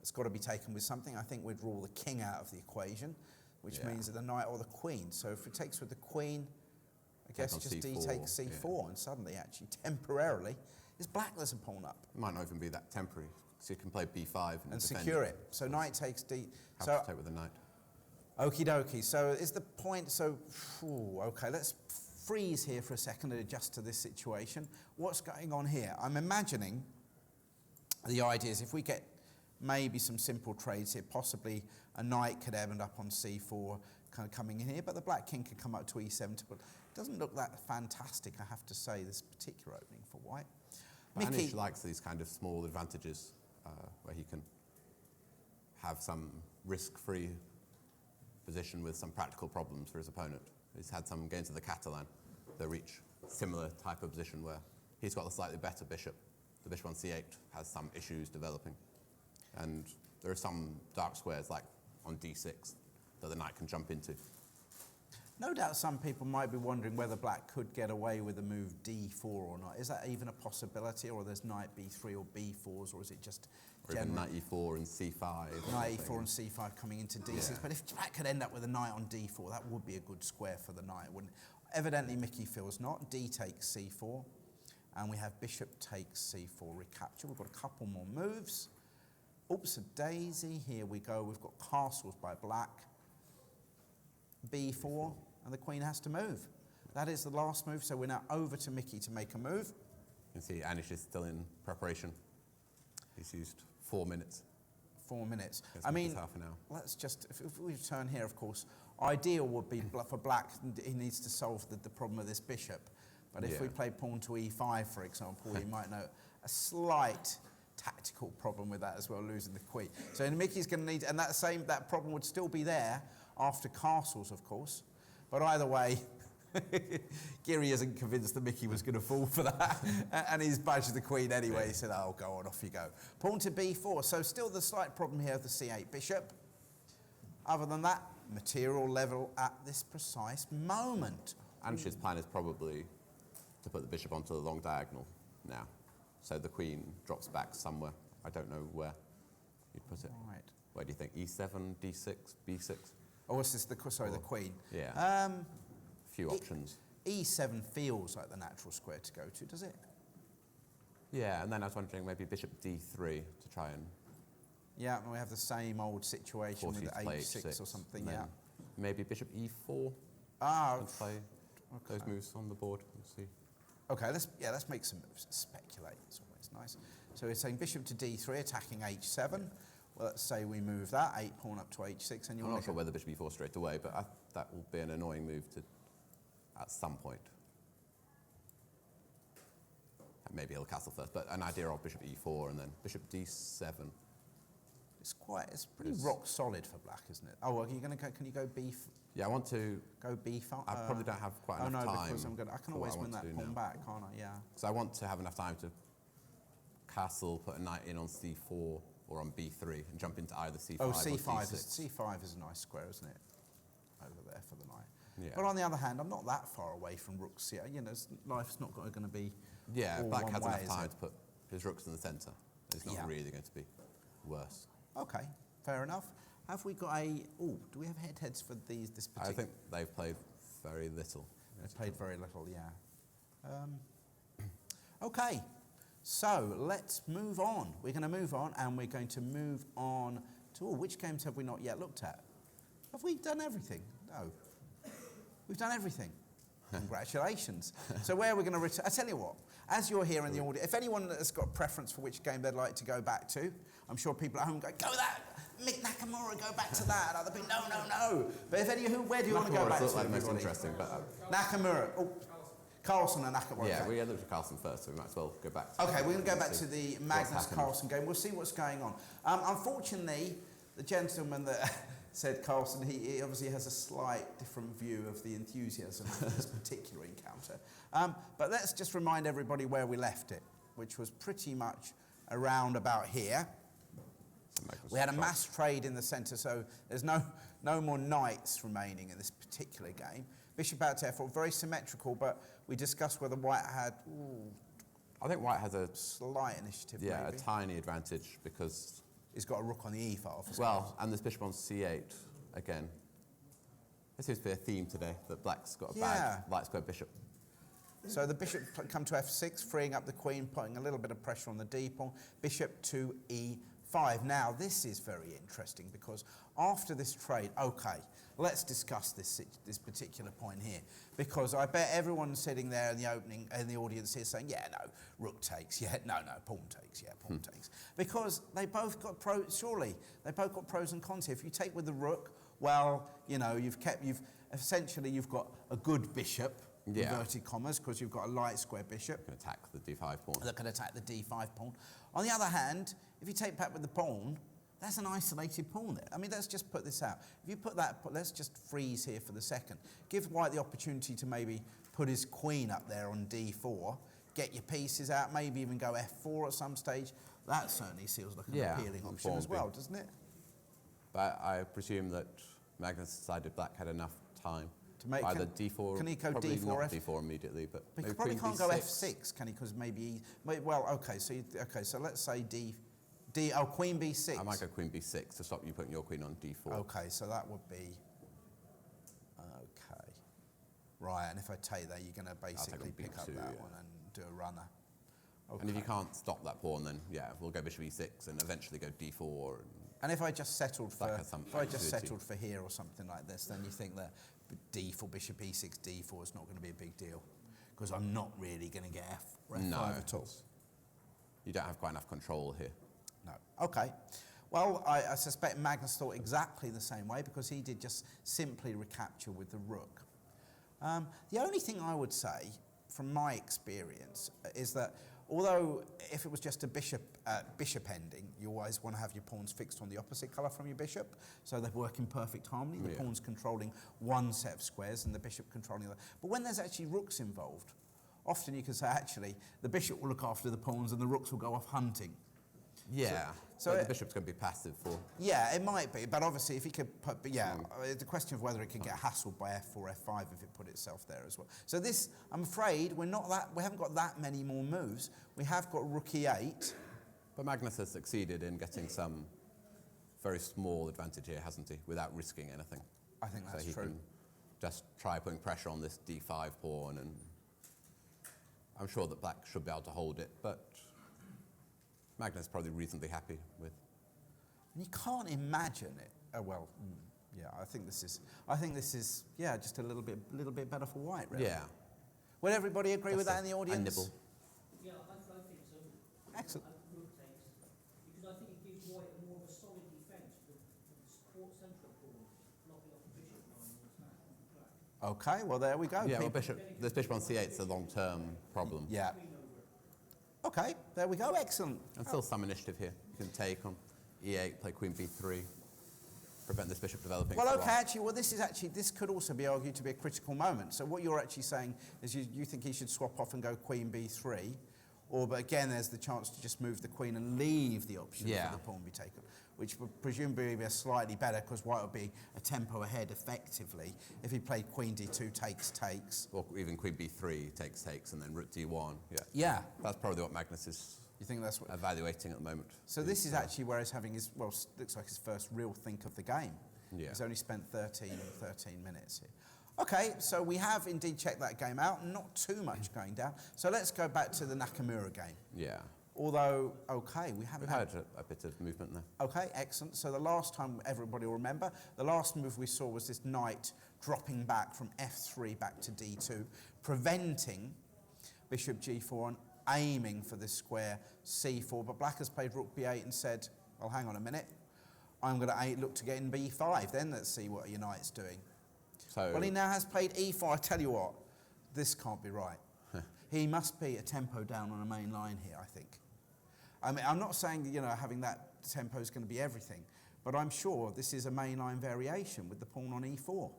It's got to be taken with something. I think we'd rule the king out of the equation, which means that the knight or the queen. So if it takes with the queen, I guess just c4, d takes c4, and suddenly, actually, temporarily, is Black there's a pawn up. It might not even be that temporary, so you can play b5 and secure it. So knight takes d. Have to take with the knight. Okie dokie. So is the point, okay, let's freeze here for a second and adjust to this situation. What's going on here? I'm imagining the idea is if we get maybe some simple trades here, possibly a knight could end up on c4 kind of coming in here, but the Black king could come up to e7. But it doesn't look that fantastic, I have to say, this particular opening for White. Mickey likes these kind of small advantages where he can have some risk-free position with some practical problems for his opponent. He's had some games of the Catalan that reach similar type of position where he's got the slightly better bishop. The bishop on c8 has some issues developing. And there are some dark squares, like on d6, that the knight can jump into. No doubt some people might be wondering whether Black could get away with a move d4 or not. Is that even a possibility, or there's knight b3 or b4s, or is it just or even knight e4 and c5? Knight e4 and c5 coming into d6. But if Black could end up with a knight on d4, that would be a good square for the knight, wouldn't it? Evidently, Mickey feels not. D takes c4, and we have bishop takes c4 recapture. We've got a couple more moves. Oops, a daisy. Here we go. We've got castles by Black. b4, and the queen has to move. That is the last move, so we're now over to Mickey to make a move. You can see Anish is still in preparation. He's used 4 minutes. 4 minutes. I mean, half an hour. Let's just, if we turn here, of course, ideal would be for Black, he needs to solve the problem with this bishop. But if we play pawn to e5, for example, you might know a slight tactical problem with that as well, losing the queen. So Mickey's going to need, and that problem would still be there after castles, of course. But either way, Giri isn't convinced that Mickey was going to fall for that, and he's badged the queen anyway. He said, "Oh, go on, off you go." Pawn to b4. So still the slight problem here of the c8 bishop. Other than that, material level at this precise moment. Anish's plan is probably to put the bishop onto the long diagonal now. So the queen drops back somewhere. I don't know where you'd put it. Right. Where do you think? E7, D6, B6? Oh, what's this? The queen. Yeah. A few options. E7 feels like the natural square to go to, does it? Yeah, and then I was wondering maybe bishop D3 to try and Yeah, and we have the same old situation with the play h6 or something, and yeah. then maybe bishop e4 Ah, and play those moves on the board and see. okay, let's make some moves. Speculate, it's always nice. So we're saying bishop to d3, attacking h7. Well, let's say we move that, 8 pawn up to h6, and you're I'm not sure whether bishop e4 straight away, but that will be an annoying move at some point. Maybe he'll castle first, but an idea of bishop e4 and then bishop d7. It's pretty rock solid for black, isn't it? Oh, well, can you go b? Yeah, I want to go b5. I probably don't have quite enough time. Because I can always win that pawn back, can't I? Yeah. Because I want to have enough time to castle, put a knight in on c4 or on b3 and jump into either c5 or c5 d6. C5 is a nice square, isn't it? Over there for the knight. Yeah. But on the other hand, I'm not that far away from rook c. You know, life's not going to be. Yeah, all black one has way, enough is time it? to put his rooks in the centre. It's not really going to be worse. Okay, fair enough. Have we got a? Oh, do we have heads for this particular? I think they've played very little. They've played very little, yeah. Okay, so let's move on. We're going to move on, and we're going to move on to which games have we not yet looked at? Have we done everything? No. We've done everything. Congratulations. So where are we going to return? I tell you what, as you're here in the audience, if anyone has got a preference for which game they'd like to go back to, I'm sure people at home go that, Mick Nakamura, go back to that. Other people, no. But if where do you want to go back to? Like the most interesting, but Nakamura. Oh, Carlsen and Nakamura. yeah, okay. we looked at Carlsen first, so we might as well go back to Okay, we're going to go back to the Magnus Carlsen game. We'll see what's going on. Unfortunately, the gentleman that said Carlsen, he obviously has a slight different view of the enthusiasm of this particular encounter. But let's just remind everybody where we left it, which was pretty much around about here. We had a mass trade in the centre, so there's no more knights remaining in this particular game. Bishop out to f4, very symmetrical, but we discussed whether white had... I think white has a slight initiative, maybe. maybe. A tiny advantage because... He's got a rook on the e file. Well, and this bishop on c8, again. There seems to be a theme today, that black's got a bad light square bishop. So the bishop come to f6, freeing up the queen, putting a little bit of pressure on the d pawn. Bishop to e5. Now, this is very interesting because after this trade, okay, let's discuss this particular point here. Because I bet everyone sitting there in the audience here saying, yeah, no, rook takes, yeah, no, pawn takes, yeah, pawn takes. Because they both got pros and cons here. If you take with the rook, well, you know, you've got a good bishop, inverted commas, because you've got a light square bishop. Can attack the d5 pawn. That can attack the d5 pawn. On the other hand, if you take back with the pawn, that's an isolated pawn there. I mean, let's just put this out. If you put that, let's just freeze here for the second. Give white the opportunity to maybe put his queen up there on d4, get your pieces out, maybe even go f4 at some stage. That certainly feels like an appealing option as well, doesn't it? But I presume that Magnus decided black had enough time. To make either d4, can he go probably d4, not d4 immediately, but he probably can't go f6, can he? Because maybe well, okay. So let's say queen b6. I might go queen b6 to stop you putting your queen on d4. Okay, so that would be okay, right. And if I take that, you're going to basically pick up that one and do a runner. Okay. And if you can't stop that pawn, then we'll go bishop e6 and eventually go d4. And if I just settled for here or something like this, then you think that d4, bishop e6, d4 is not going to be a big deal because I'm not really going to get f5 at all. You don't have quite enough control here. No. Okay. Well, I suspect Magnus thought exactly the same way because he did just simply recapture with the rook. The only thing I would say, from my experience, is that although if it was just a bishop ending, you always want to have your pawns fixed on the opposite colour from your bishop, so they work in perfect harmony. The pawn's controlling one set of squares and the bishop controlling the other. But when there's actually rooks involved, often you can say actually the bishop will look after the pawns and the rooks will go off hunting. Yeah, so the bishop's going to be passive for... Yeah, it might be, but obviously if he could put... the question of whether it could get hassled by f4, f5 if it put itself there as well. So this, I'm afraid, we haven't got that many more moves. We have got rook e8. But Magnus has succeeded in getting some very small advantage here, hasn't he, without risking anything. I think that's true. So he can just try putting pressure on this d5 pawn, and I'm sure that black should be able to hold it, but... Magnus is probably reasonably happy with And you can't imagine it. Oh well, yeah. I think this is just a little bit better for white. Really. Yeah. Would everybody agree with that in the audience? A nibble. Yeah, I think so. Excellent. Rook takes, because I think it gives white more of a solid defence with the support central pawn knocking off the bishop line and all that. Okay, well there we go. Yeah, well, People- this bishop on c8 is a long-term problem. Yeah. Okay, there we go. Excellent. And still some initiative here. You can take on e8, play queen b3, prevent this bishop developing. Well, for a okay, while. actually, this could also be argued to be a critical moment. So what you're actually saying is you think he should swap off and go queen b3, but again, there's the chance to just move the queen and leave the option Yeah. for the pawn be taken, which would presumably be slightly better because white would be a tempo ahead effectively if he played queen d2 takes. Or even queen b3 takes, and then rook d1. Yeah. Yeah. That's probably what Magnus is You think that's what? evaluating at the moment. So this is actually where he's having his, looks like his first real think of the game. Yeah. He's only spent 13 minutes here. Okay, so we have indeed checked that game out, not too much going down. So let's go back to the Nakamura game. Yeah. Although, okay, we haven't We've had a bit of movement there. Okay, excellent. So the last time, everybody will remember, the last move we saw was this knight dropping back from f3 back to d2, preventing bishop g4 and aiming for this square c4. But black has played rook b8 and said, well, hang on a minute. I'm going to look to get in b5, then let's see what your knight's doing. So, Well, he now has played e4. I tell you what, this can't be right. He must be a tempo down on a main line here, I think. I mean, I'm not saying that, having that tempo is going to be everything, but I'm sure this is a mainline variation with the pawn on e4.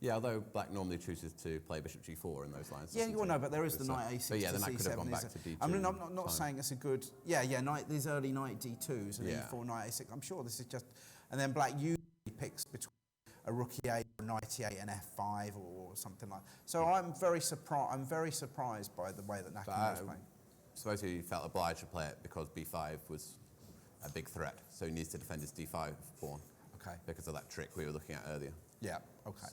yeah, although black normally chooses to play bishop g4 in those lines. Yeah, doesn't well, he? no, but there is the So- knight a6 But yeah, to the knight could have gone c7 back is to d2. I mean, I'm not fine. saying it's a good... these early knight d2s and Yeah. e4, knight a6. I'm sure this is just... And then black usually picks between a rook e8, or knight e8 and f5 or something like that. So I'm very surprised by the way that Nakamura is playing. Suppose he felt obliged to play it because b5 was a big threat, so he needs to defend his d5 pawn. Okay. Because of that trick we were looking at earlier. Yeah, okay.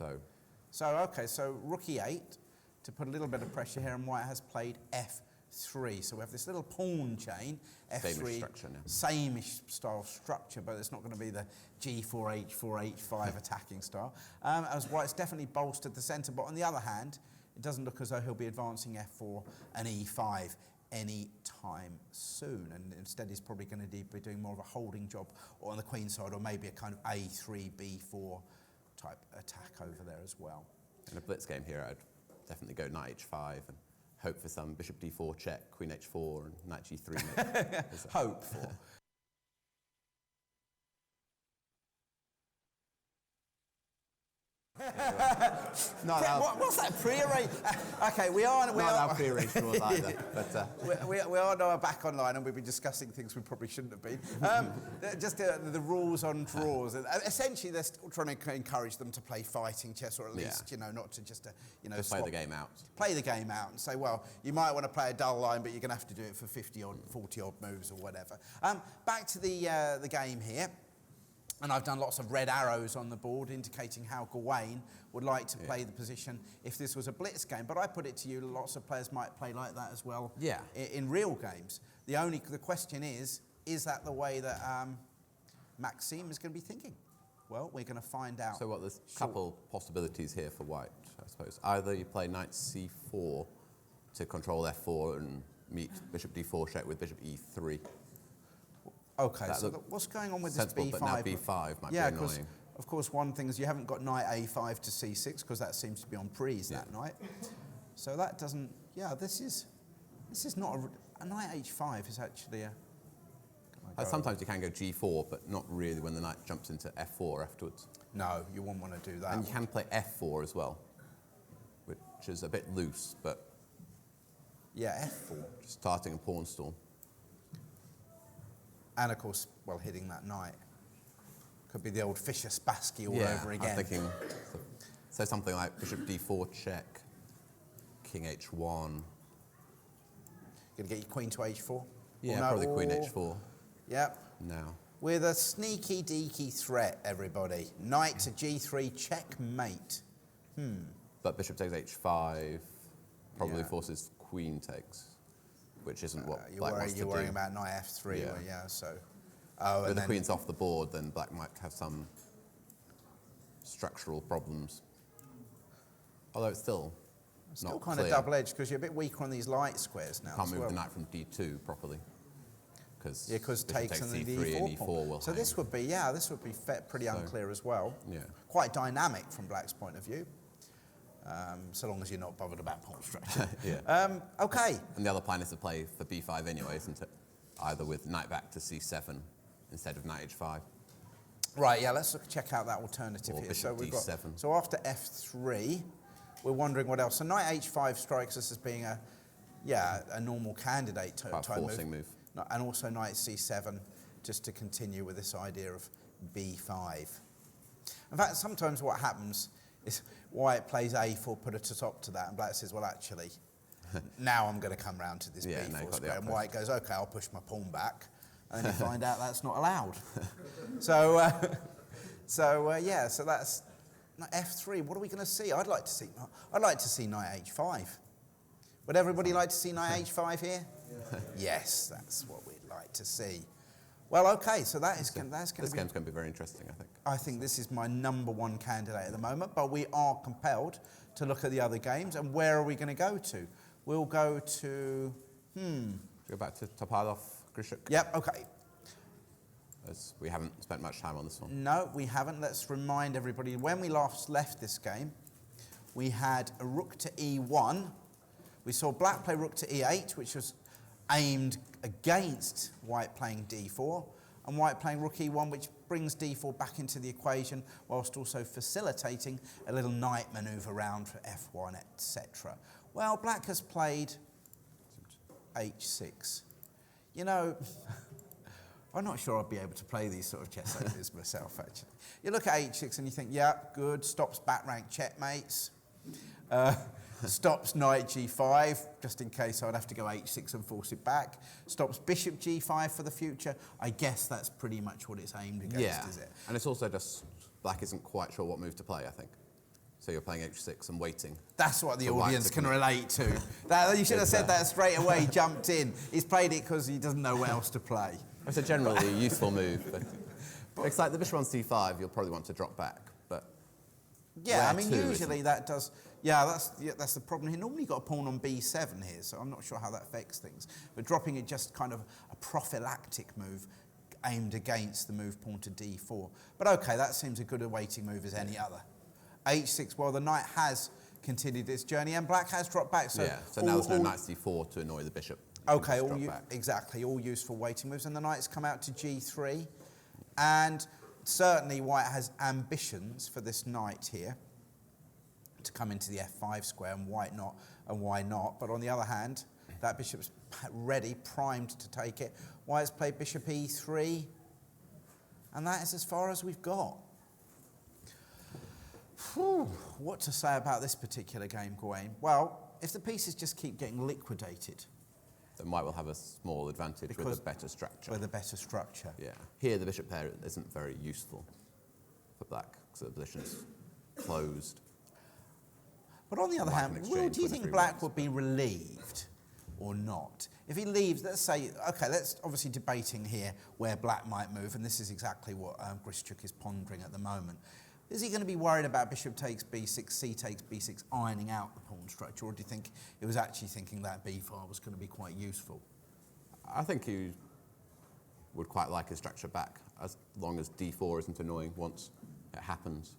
So Rook e8 to put a little bit of pressure here, and white has played f3. So we have this little pawn chain, f3, Same-ish structure now. same-ish style structure, but it's not going to be the g4, h4, h5 attacking style. As white's definitely bolstered the centre, but on the other hand, it doesn't look as though he'll be advancing f4 and e5 any time soon, and instead he's probably going to be doing more of a holding job on the queen side, or maybe a kind of a3, b4 type attack over there as well. in a blitz game here, I'd definitely go knight h5 and hope for some bishop d4 check, queen h4, and knight g3. maybe. Hope for. Not our, What's that pre-arranged? Okay, we are. not our pre-arranged rules either. But We are now back online, and we've been discussing things we probably shouldn't have been. Just the rules on draws. Essentially, they're still trying to encourage them to play fighting chess, or at least not to just just play the game out. Play the game out and say, well, you might want to play a dull line, but you're going to have to do it for 50 odd, 40 odd moves or whatever. Back to the game here. And I've done lots of red arrows on the board indicating how Gawain would like to play the position if this was a blitz game. But I put it to you, lots of players might play like that as well in real games. The question is that the way that Maxime is going to be thinking? Well, we're going to find out. So there's a couple possibilities here for white, I suppose. Either you play knight c4 to control f4 and meet bishop d4 check with bishop e3. Okay, That so look what's going on with sensible, this b5? but now b5 might be annoying. Of course, one thing is you haven't got knight a5 to c6 because that seems to be on prees that night. So that doesn't. Yeah, this is not a knight h5 is actually a. Sometimes you can go g4, but not really when the knight jumps into f4 afterwards. No, you wouldn't want to do that. And you can play f4 as well, which is a bit loose, but Yeah, f4. just starting a pawn stall. And of course, well, hitting that knight. Could be the old Fischer Spassky all over again. I'm thinking, so something like bishop d4 check, king h1. Going to get your queen to h4? Yeah, probably queen h4 Yep. now. With a sneaky deaky threat, everybody. Knight to g3, checkmate. But bishop takes h5 probably Yeah. forces queen takes, which isn't what black wants to You're do. worrying about knight f3, Yeah. so... Oh, With and the then queen's off the board, then black might have some structural problems. Although it's still still not kind clear. of double-edged because you're a bit weaker on these light squares now. Can't as move well. the knight from d2 properly. Yeah, because takes and the c3 and d4 e4 pawn. will So hang. this would be, pretty unclear as well. Yeah. Quite dynamic from black's point of view, so long as you're not bothered about pawn structure. Yeah. Okay. And the other plan is to play for b5 anyway, isn't it? Either with knight back to c7 instead of knight h5. Right, yeah, let's check out that alternative Or here. bishop d7. So after f3, we're wondering what else. So knight h5 strikes us as being a normal candidate type forcing move. And also knight c7, just to continue with this idea of b5. In fact, sometimes what happens is white plays a4, put a top to that, and black says, well, actually, now I'm going to come round to this Yeah, now b4 you've got the square. And outpost. white goes, okay, I'll push my pawn back. And then you find out that's not allowed. So that's f3. What are we going to see? I'd like to see knight h5. Would everybody like to see knight h5 here? Yeah. Yes, that's what we'd like to see. Well, okay, so that's going to be... This game's going to be very interesting, I think. I think this is my number one candidate at the moment, but we are compelled to look at the other games. And where are we going to go to? We'll go to... Go back to Topalov, Grischuk. Yep, okay. As we haven't spent much time on this one. No, we haven't. Let's remind everybody, when we last left this game, we had a rook to e1. We saw black play rook to e8, which was aimed against white playing d4, and white playing rook e1, which brings d4 back into the equation, whilst also facilitating a little knight manoeuvre round for f1, etc. Well, black has played h6. You know, I'm not sure I'll be able to play these sort of chess ideas myself, actually. You look at h6 and you think, yeah, good, stops back rank checkmates. Stops knight g5, just in case I'd have to go h6 and force it back. Stops bishop g5 for the future. I guess that's pretty much what it's aimed against, is it? And it's also just black isn't quite sure what move to play, I think. So you're playing h6 and waiting. That's what the For white audience to can commit. relate to. You should have said that straight away, jumped in. He's played it because he doesn't know what else to play. It's a generally useful move, but it's like the bishop on c5, you'll probably want to drop back. But Yeah, I where mean, to usually isn't- that does... Yeah, that's the problem here. Normally you've got a pawn on b7 here, so I'm not sure how that affects things. But dropping it just kind of a prophylactic move aimed against the move pawn to d4. But OK, that seems a good awaiting move as any other. h6, well, the knight has continued its journey, and black has dropped back. So yeah, so now there's no knight c4 to annoy the bishop. You OK, can just drop back. exactly, all useful waiting moves. And the knight's come out to g3. And certainly white has ambitions for this knight here to come into the f5 square, and white not, and why not? But on the other hand, that bishop's ready, primed to take it. White's played bishop e3, and that is as far as we've got. Whew, what to say about this particular game, Gawain? Well, if the pieces just keep getting liquidated, Then white will have a small advantage with a better structure. with a better structure. Yeah. Here, the bishop pair isn't very useful for black, because the position's closed. But on the other Black hand, can do exchange you with think every black once. would be relieved or not? If he leaves, let's say, OK, let's obviously debating here where black might move, and this is exactly what Grischuk is pondering at the moment. Is he going to be worried about bishop takes b6, c takes b6, ironing out the pawn structure, or do you think he was actually thinking that b file was going to be quite useful? I think he would quite like his structure back, as long as d4 isn't annoying once it happens.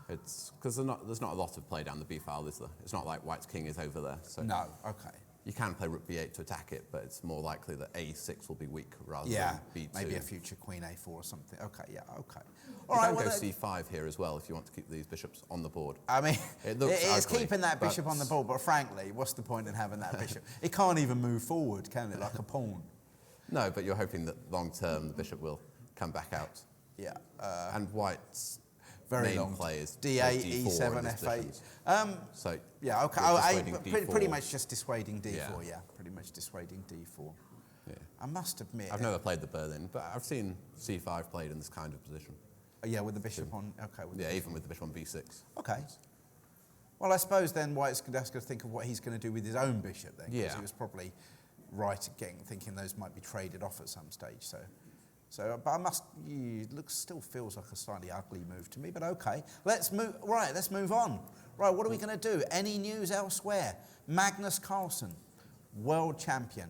It's because there's not a lot of play down the b file, is there? It's not like white's king is over there. So No, OK. you can play rook b8 to attack it, but it's more likely that a6 will be weak rather Yeah, than b2. maybe a future queen a4 or something. OK, yeah, OK. You can go c5 here as well if you want to keep these bishops on the board. I mean, It it looks is ugly, keeping that but- bishop on the board, but frankly, what's the point in having that bishop? It can't even move forward, can it, like a pawn? No, but you're hoping that long term the bishop will come back out. Yeah. And white's Very main long. play is D8, D4 in E7, these F8. positions. So Yeah, OK. you're Oh, dissuading pretty D4. much just dissuading d4, Yeah. yeah. Pretty much dissuading d4. Yeah. I must admit... I've never played the Berlin, but I've seen c5 played in this kind of position. Yeah, with the bishop on... OK. Yeah, even with the bishop on b6. OK. Well, I suppose then White's going to think of what he's going to do with his own bishop then, because Yeah. he was probably right again, thinking those might be traded off at some stage. So So, but it still feels like a slightly ugly move to me, but okay. Let's move on. Right, what are we going to do? Any news elsewhere? Magnus Carlsen, world champion.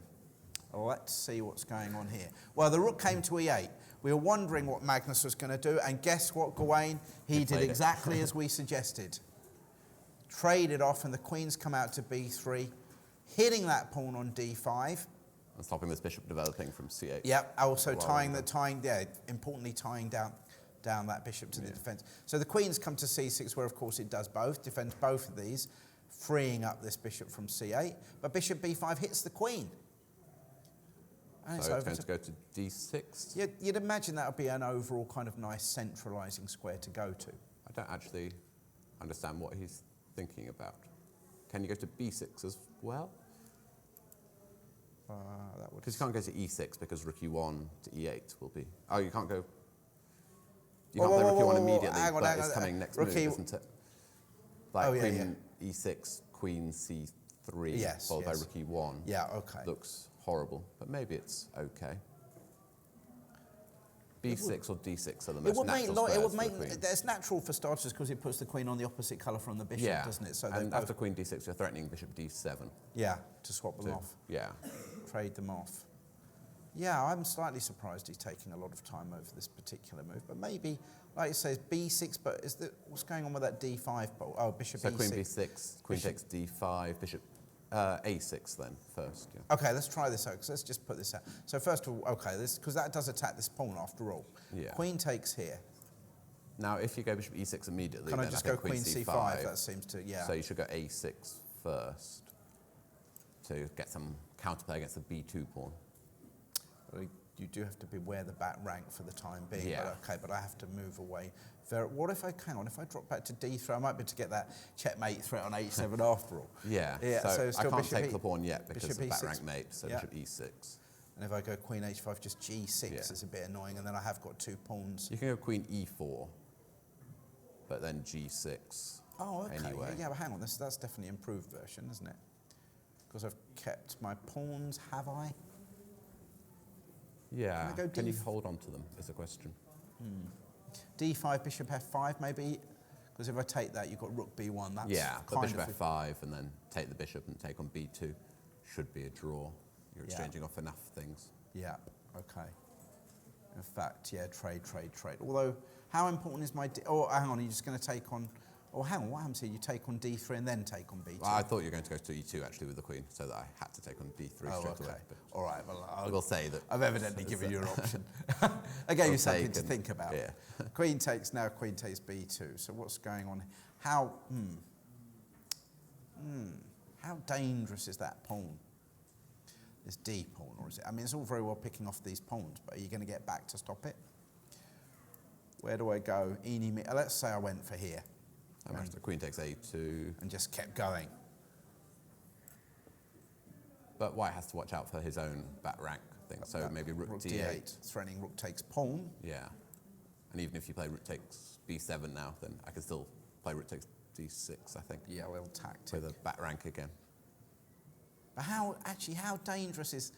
Let's see what's going on here. Well, the rook came to e8. We were wondering what Magnus was going to do, and guess what, Gawain? He did exactly as we suggested. Traded off, and the queen's come out to b3, hitting that pawn on d5. And stopping this bishop developing from c8. Yep, also importantly tying down that bishop to the defence. So the queen's come to c6, where of course it does both, defends both of these, freeing up this bishop from c8. But bishop b5 hits the queen. And so it's going to go to d6? You'd imagine that would be an overall kind of nice centralising square to go to. I don't actually understand what he's thinking about. Can you go to b6 as well? Because you can't go to e6 because rook e1 to e8 will be... Oh, you can't go... You can't play rook e1 immediately, but it's coming next move, isn't it? Like queen e6, queen c3, followed by rook e1. Yeah, okay. Looks horrible, but maybe it's okay. b6 or d6 are the most natural squares. It would make it's natural for starters because it puts the queen on the opposite colour from the bishop, doesn't it? So and after queen d6, you're threatening bishop d7. Yeah, to swap them off. Yeah. Trade them off. Yeah, I'm slightly surprised he's taking a lot of time over this particular move, but maybe, like it says, b6. But what's going on with that d5 ball? Oh, bishop e6. So queen b6, queen takes d5, bishop. A6 then first. Yeah. Okay, let's try this out. Because let's just put this out. So first of all, okay, because that does attack this pawn after all. Yeah. Queen takes here. Now, if you go bishop e6 immediately, can then I just go queen c5? That seems to So you should go a6 first to get some counterplay against the b2 pawn. Well, you do have to beware the back rank for the time being. Yeah. But okay, but I have to move away. What if I if I drop back to d3, I might be able to get that checkmate threat on h7 after all. Yeah. So I can't take the pawn yet because of back rank mate. So bishop e6. And if I go queen h5, just g6 is a bit annoying, and then I have got two pawns. You can go queen e4, but then g6. Oh, okay. Anyway. Yeah, but hang on, that's definitely an improved version, isn't it? Because I've kept my pawns, have I? Yeah. Can you hold on to them, is the question. d5, bishop f5, maybe? Because if I take that, you've got rook b1. That's but bishop f5 and then take the bishop and take on b2 should be a draw. You're exchanging off enough things. Yeah, okay. In fact, trade. Although, how important is my... hang on, are you just going to take on... hang on, what happens here? You take on d3 and then take on b2? Well, I thought you were going to go to e2, actually, with the queen, so that I had to take on d3 straight away. But all right, well, I will say that... I've evidently given you an option. I gave you something to think about. Yeah. Queen takes b2. So what's going on? How dangerous is that pawn? This d pawn, or is it? I mean, it's all very well picking off these pawns, but are you going to get back to stop it? Where do I go? Let's say I went for here. The queen takes a2. And just kept going. But White has to watch out for his own back rank thing. So maybe rook d8. Threatening rook takes pawn. Yeah. And even if you play rook takes b7 now, then I can still play rook takes d6, I think. Yeah, well, tactic. With a back rank again. But how dangerous is...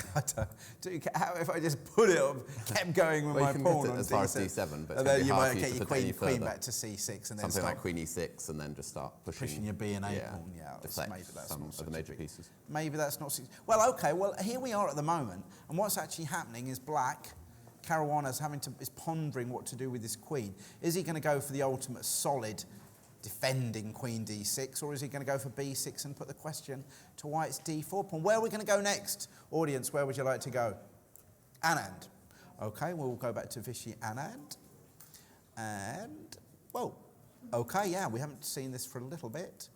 if I just put it up, kept going with my pawn on as far as d7, but and then you might get your queen back to c6 and then something like queen e6 and then just start pushing your b and a pawn. Deflect maybe that's some not of the major pieces. Maybe that's not... Well, okay, here we are at the moment, and what's actually happening is black, Caruana's is pondering what to do with his queen. Is he going to go for the ultimate solid defending queen d6, or is he going to go for b6 and put the question to White's d4 pawn? Where are we going to go next? Audience, where would you like to go? Anand. Okay, we'll go back to Vachier-Anand. And, we haven't seen this for a little bit.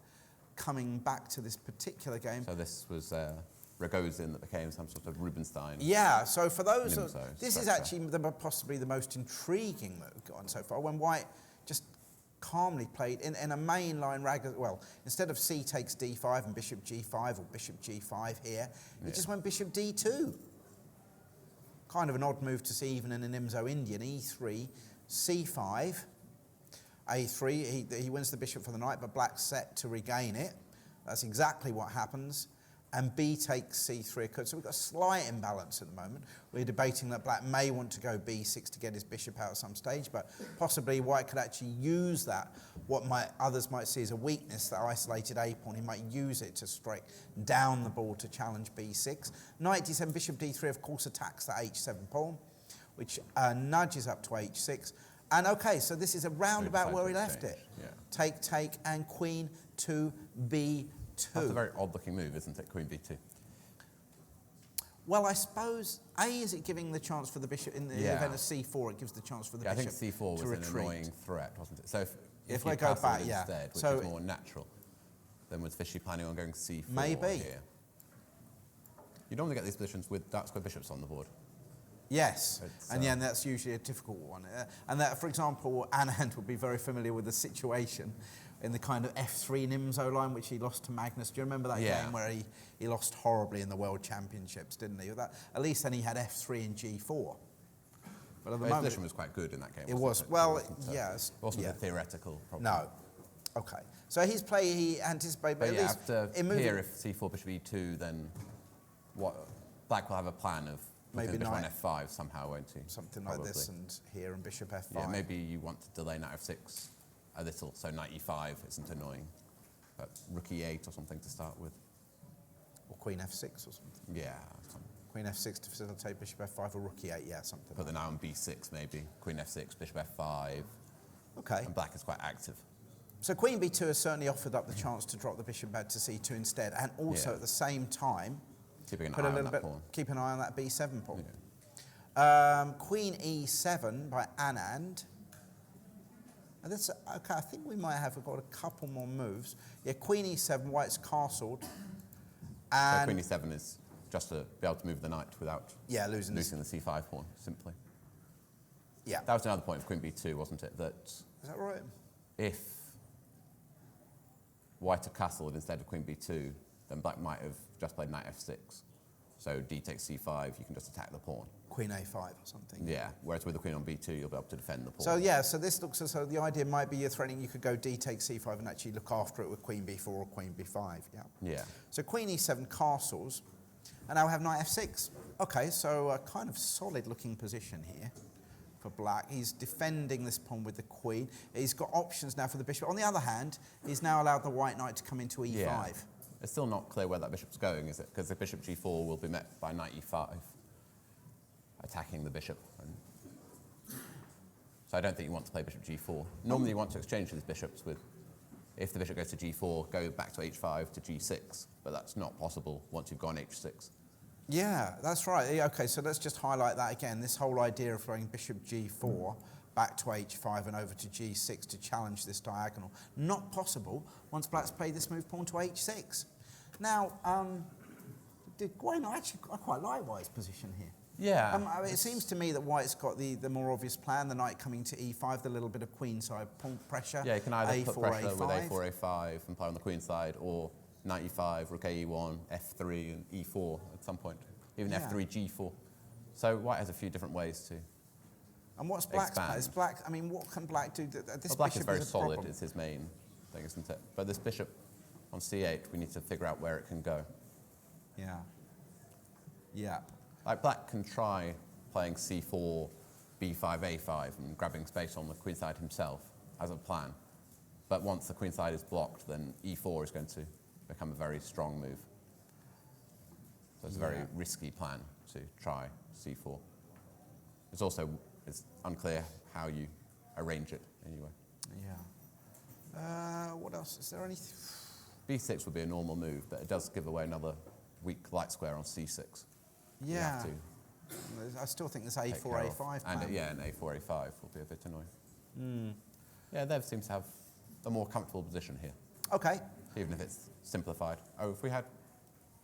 Coming back to this particular game. So this was Rogozin that became some sort of Rubinstein. Yeah, so for those... this is actually possibly the most intriguing move gone so far, when White just calmly played in a mainline instead of c takes d5 and bishop g5 or bishop g5 here, he just went bishop d2. Kind of an odd move to see even in an Imzo-Indian. e3, c5, a3, he wins the bishop for the knight, but black's set to regain it. That's exactly what happens. and b takes c3 occurred. So we've got a slight imbalance at the moment. We're debating that black may want to go b6 to get his bishop out at some stage, but possibly white could actually use that, what others might see as a weakness, that isolated a pawn. He might use it to strike down the board to challenge b6. Knight d7, bishop d3, of course, attacks that h7 pawn, which nudges up to h6. And okay, so this is around about where we left it. Yeah. Take, take, and queen to b2. That's a very odd-looking move, isn't it? Queen b2. Well, I suppose, A, is it giving the chance for the bishop, in the event of c4, it gives the chance for the bishop I think c4 was to an retreat. annoying threat, wasn't it? So If you we go castled back, yeah. instead, which So is more natural, then was Fishy planning on going c4 Maybe. here? You normally get these positions with dark square bishops on the board. Yes, It's, and yeah, and that's usually a difficult one. And that, for example, Anand would be very familiar with the situation in the kind of F3 Nimzo line, which he lost to Magnus. Do you remember that game where he lost horribly in the World Championships, didn't he? At least then he had F3 and G4. But at the His moment, position was quite good in that game. it wasn't was. it? Well, It wasn't, yes. It wasn't yeah. a theoretical problem. No. Okay. So his play, he anticipated, but But at yeah, least after in moving, here, if c4 bishop e2, then what? Black will have a plan of putting Maybe the bishop on knight. f5 somehow, won't he? something like this, Probably. and here and bishop f5. Yeah, maybe you want to delay knight f6 a little, so knight e5 isn't annoying. But rook e8 or something to start with. Or queen f6 or something. Yeah. Queen f6 to facilitate bishop f5 or rook e8, yeah, something. Put the knight on b6 maybe. Queen f6, bishop f5. Okay. And black is quite active. So queen b2 has certainly offered up the chance to drop the bishop back to c2 instead, and also at the same time, Keeping an put eye a on little that bit, pawn. keep an eye on that b7 pawn. Yeah. Queen e7 by Anand. And that's, okay, I think we might have got a couple more moves. Yeah, queen e7, white's castled. So And queen e7 is just to be able to move the knight without losing the c5 pawn, simply. Yeah. That was another point of queen b2, wasn't it? That Is that right? if white had castled instead of queen b2, then black might have just played knight f6. So d takes c5, you can just attack the pawn. Queen a5 or something. Yeah, whereas with the queen on b2, you'll be able to defend the pawn. So yeah, so this looks as though the idea might be you're threatening you could go d takes c5 and actually look after it with queen b4 or queen b5, yeah. Yeah. So queen e7 castles, and now we have knight f6. Okay, so a kind of solid looking position here for black. He's defending this pawn with the queen. He's got options now for the bishop. On the other hand, he's now allowed the white knight to come into e5. Yeah. It's still not clear where that bishop's going, is it? Because the bishop g4 will be met by knight e5, attacking the bishop. So I don't think you want to play bishop g4. Normally you want to exchange these bishops with, if the bishop goes to g4, go back to h5 to g6, but that's not possible once you've gone h6. Yeah, that's right. Yeah, okay, so let's just highlight that again. This whole idea of throwing bishop g4 back to h5 and over to g6 to challenge this diagonal. Not possible once black's played this move pawn to h6. Now, did Gawain, I quite like white's position here. Yeah. I mean, it seems to me that white's got the more obvious plan, the knight coming to e5, the little bit of queenside pawn pressure. Yeah, you can either put pressure a4, with a4, a5 and play on the queen side, or knight e5, rook e1, f3 and e4 at some point. Even f3, g4. So white has a few different ways to And what's black's expand. plan? Is black, I mean, what can black do? This black bishop is very a solid, problem. is his main thing, isn't it? But this bishop on c8, we need to figure out where it can go. Yeah. Yeah. Like black can try playing c4, b5, a5 and grabbing space on the queen side himself as a plan. But once the queen side is blocked, then e4 is going to become a very strong move. So it's a very risky plan to try c4. It's also unclear how you arrange it anyway. Yeah. What else? Is there anything? b6 would be a normal move, but it does give away another weak light square on c6. You Yeah. have to I still think this take a4, care of. a5 And plan. yeah, an a4, a5 will be a bit annoying. Yeah, Dev seems to have a more comfortable position here, Okay. even if it's simplified. Oh, if we had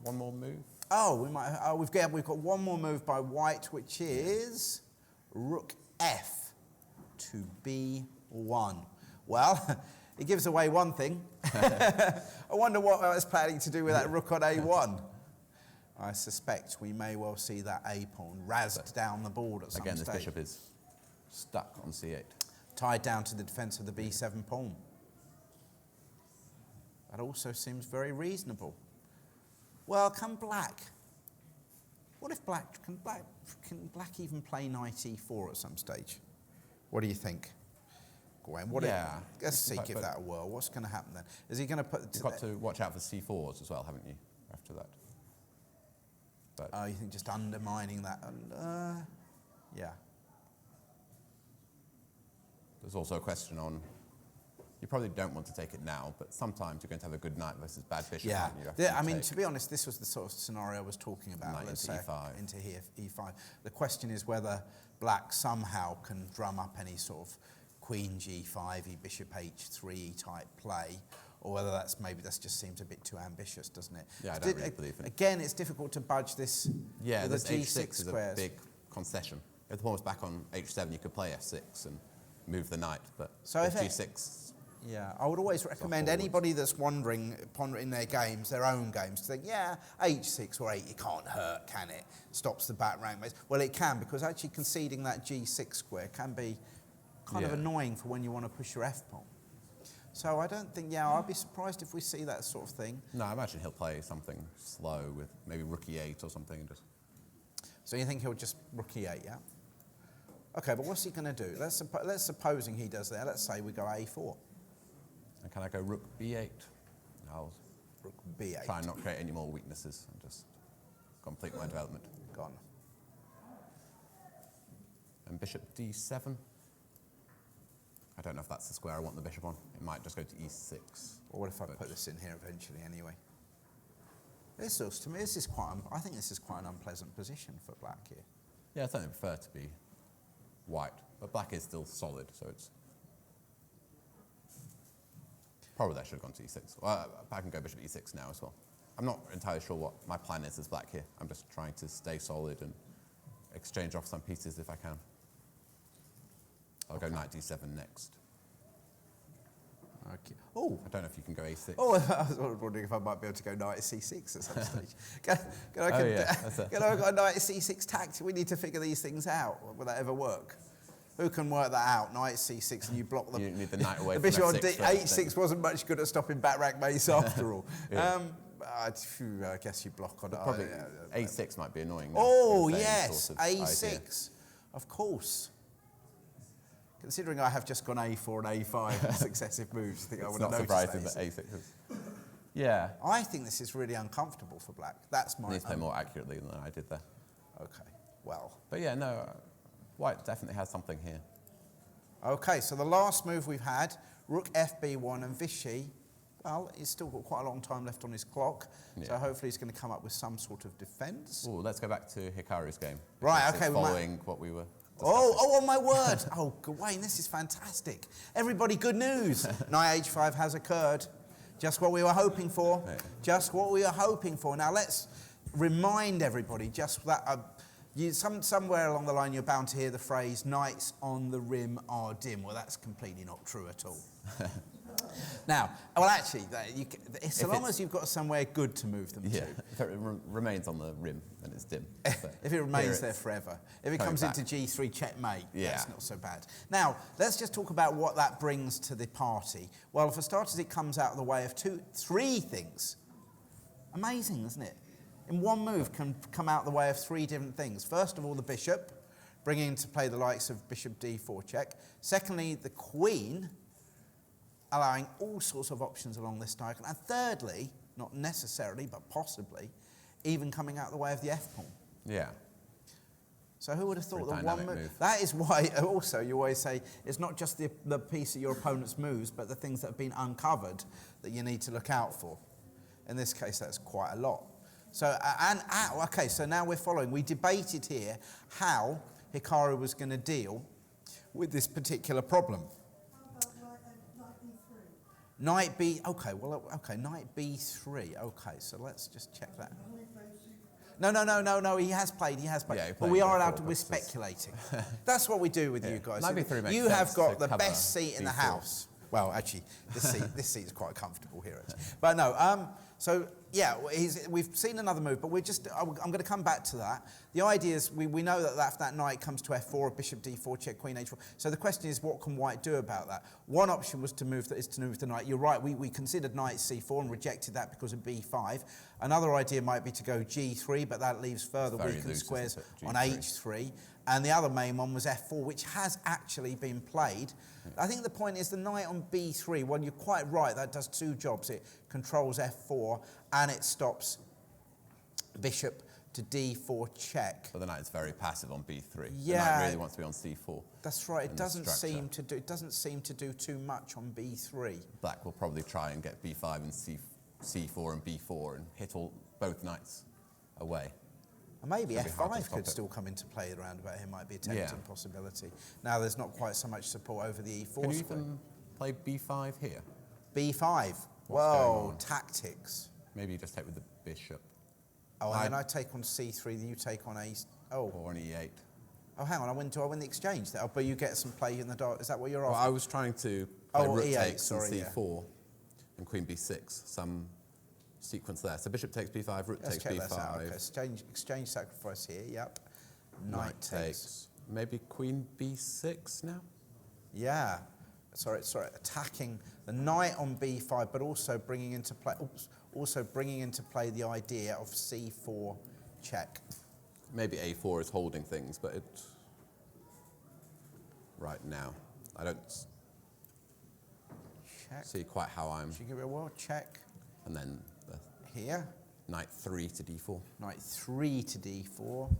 one more move? Oh, we might. Oh, we've got one more move by white, which is rook f to b1. Well, it gives away one thing. I wonder what I was planning to do with that rook on a1. I suspect we may well see that a pawn razzed down the board at some Again, stage. this bishop is stuck on c8. Tied down to the defence of the b7 pawn. That also seems very reasonable. Well, can black? What if can black even play knight e4 at some stage? What do you think, Gawain? Let's see, give that a whirl. What's going to happen then? Is he going to put? You've got to watch out for c4s as well, haven't you? After that. But you think just undermining that? Yeah. There's also a question on. You probably don't want to take it now, but sometimes you're going to have a good knight versus bad bishop. Yeah. Aren't you? I mean, to be honest, this was the sort of scenario I was talking about. Knight Let's into say e5. into here, e5. The question is whether black somehow can drum up any sort of queen g5, bishop h3 type play, or whether that just seems a bit too ambitious, doesn't it? Yeah, I don't really believe it. Again, it's difficult to budge this. Yeah, with this the h6 g6 is squares. a big concession. If the pawn was back on h7, you could play f6 and move the knight, but So if if g6... Yeah, I would always recommend anybody that's pondering their games, their own games, to think, h6 or 8, it can't hurt, can it? Stops the back rank. Well, it can, because actually conceding that g6 square can be kind of annoying for when you want to push your f-pawn. So I don't think, I'd be surprised if we see that sort of thing. No, I imagine he'll play something slow with maybe rook e8 or something. So you think he'll just rook e8, yeah? Okay, but what's he going to do? Let's supposing he does that. Let's say we go a4. And can I go rook b8? I'll Rook b8. try and not create any more weaknesses and just complete my development. Gone. And bishop d7. I don't know if that's the square I want the bishop on. It might just go to e6. Or what if I put this in here eventually anyway? This looks to me, I think this is quite an unpleasant position for black here. Yeah, I certainly prefer to be white, but black is still solid, so it's... Probably I should have gone to e6. Well, I can go bishop e6 now as well. I'm not entirely sure what my plan is as black here. I'm just trying to stay solid and exchange off some pieces if I can. I'll go knight d7 next. Okay. Oh, I don't know if you can go a6. I was wondering if I might be able to go knight c6 at some stage. I've got a knight c6 tactic. We need to figure these things out. Will that ever work? Who can work that out? Knight c6 and you block them. You need the knight away the from bishop on f6 h6 wasn't much good at stopping back rank mace after all. Yeah. I guess you block on it. Probably a6 might be annoying. Oh, now, yes, sort of a6. idea. Of course. Considering I have just gone a4 and a5 in successive moves, I think I would have noticed not surprising that a6 is... Yeah. I think this is really uncomfortable for black. That's my... Needs to play more accurately than I did there. Okay, well... But yeah, no, white definitely has something here. Okay, so the last move we've had, rook fb1 and Vichy, well, he's still got quite a long time left on his clock, so hopefully he's going to come up with some sort of defence. Oh, let's go back to Hikaru's game. Right, okay. Following what we were discussing. Oh, my word. Oh, Gawain, this is fantastic. Everybody, good news. Knight h5 has occurred. Just what we were hoping for. Yeah. Just what we were hoping for. Now, let's remind everybody just that somewhere along the line you're bound to hear the phrase, knights on the rim are dim. Well, that's completely not true at all. Now, well, actually, so long as you've got somewhere good to move them to. If it remains on the rim, then it's dim. If it remains there forever. If it comes into g3 checkmate, that's not so bad. Now, let's just talk about what that brings to the party. Well, for starters, it comes out of the way of three things. Amazing, isn't it? In one move can come out the way of three different things. First of all, the bishop, bringing into play the likes of bishop d4 check. Secondly, the queen, allowing all sorts of options along this diagonal. And thirdly, not necessarily, but possibly, even coming out the way of the f-pawn. Yeah. So who would have thought that one move? That is why also you always say it's not just the piece of your opponent's moves, but the things that have been uncovered that you need to look out for. In this case, that's quite a lot. So, okay, so now we're following. We debated here how Hikaru was going to deal with this particular problem. Knight B, okay, knight B3. Okay, so let's just check that. No, he has played. Yeah, but we are allowed to, we're speculating. That's what we do with you guys. Knight B3 makes you have sense got to the best seat in the B4. house. Well, actually, this seat is quite comfortable here, actually. But no, So, yeah, we've seen another move, but I'm going to come back to that. The idea is we know that knight comes to f4, bishop d4, check, queen h4. So the question is, what can white do about that? One option was to move the knight. You're right, we considered knight c4 and rejected that because of b5. Another idea might be to go g3, but that leaves further weakened squares on h3. And the other main one was f4, which has actually been played. I think the point is the knight on b3, well, you're quite right, that does two jobs. It controls f4 and it stops bishop to d4 check. But the knight is very passive on b3. Yeah. The knight really wants to be on c4. That's right, it doesn't seem to do too much on b3. Black will probably try and get b5 and c4 and b4 and hit both knights away. Maybe f5 could still come into play around about here, might be a tempting possibility. Now there's not quite so much support over the e4 Can you square. even play b5 here? b5? Whoa, tactics. Maybe you just take with the bishop. Oh, and then I take on c3, you take on or on e8. Oh, hang on, do I win the exchange there? Oh, but you get some play in the dark. Is that what you're after? Well, I was trying to play rook e8, takes and c4 and queen b6, some sequence there. So bishop takes b5, rook takes b5. That out. Okay. Exchange sacrifice here, yep. Knight takes. Maybe queen b6 now? Yeah. Sorry, attacking the knight on b5, but also bringing into play the idea of c4 check. Maybe a4 is holding things, but right now, I don't see quite how I'm... Should you give it a whirl? Check. And then here. Knight 3 to d4. Knight 3 to d4.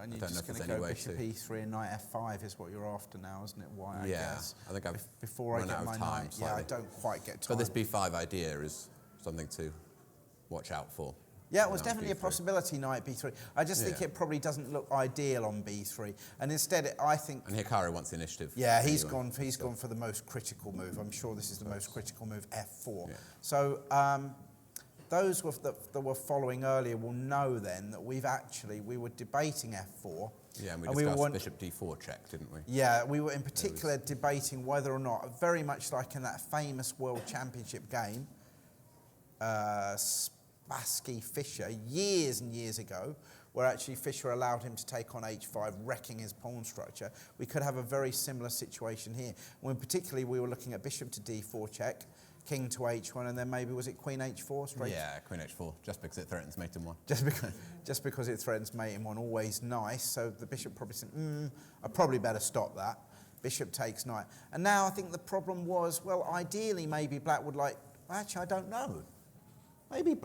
And you're just going to go bishop e3 and knight f5 is what you're after now, isn't it? Why? I guess. I think I've before I run get out my of time knight. slightly. Yeah, I don't quite get time. But this b5 idea is something to watch out for. Yeah, it was definitely a possibility, knight b3. I just think it probably doesn't look ideal on b3. And instead, I think... And Hikaru wants the initiative. Yeah, he's gone for the most critical move. I'm sure this is the most critical move, f4. Yeah. So those that were following earlier will know then that we were debating f4. Yeah, and we discussed bishop d4 check, didn't we? Yeah, we were in particular debating whether or not, very much like in that famous World Championship game, Spassky Fischer, years and years ago, where actually Fischer allowed him to take on h5, wrecking his pawn structure. We could have a very similar situation here. When particularly we were looking at bishop to d4 check, king to h1, and then maybe was it queen h4 straight? Yeah, queen h4, just because it threatens mate in one. Just because it threatens mate in one, always nice. So the bishop probably said, I probably better stop that. Bishop takes knight. And now I think the problem was, well, ideally maybe black would like, actually I don't know. Maybe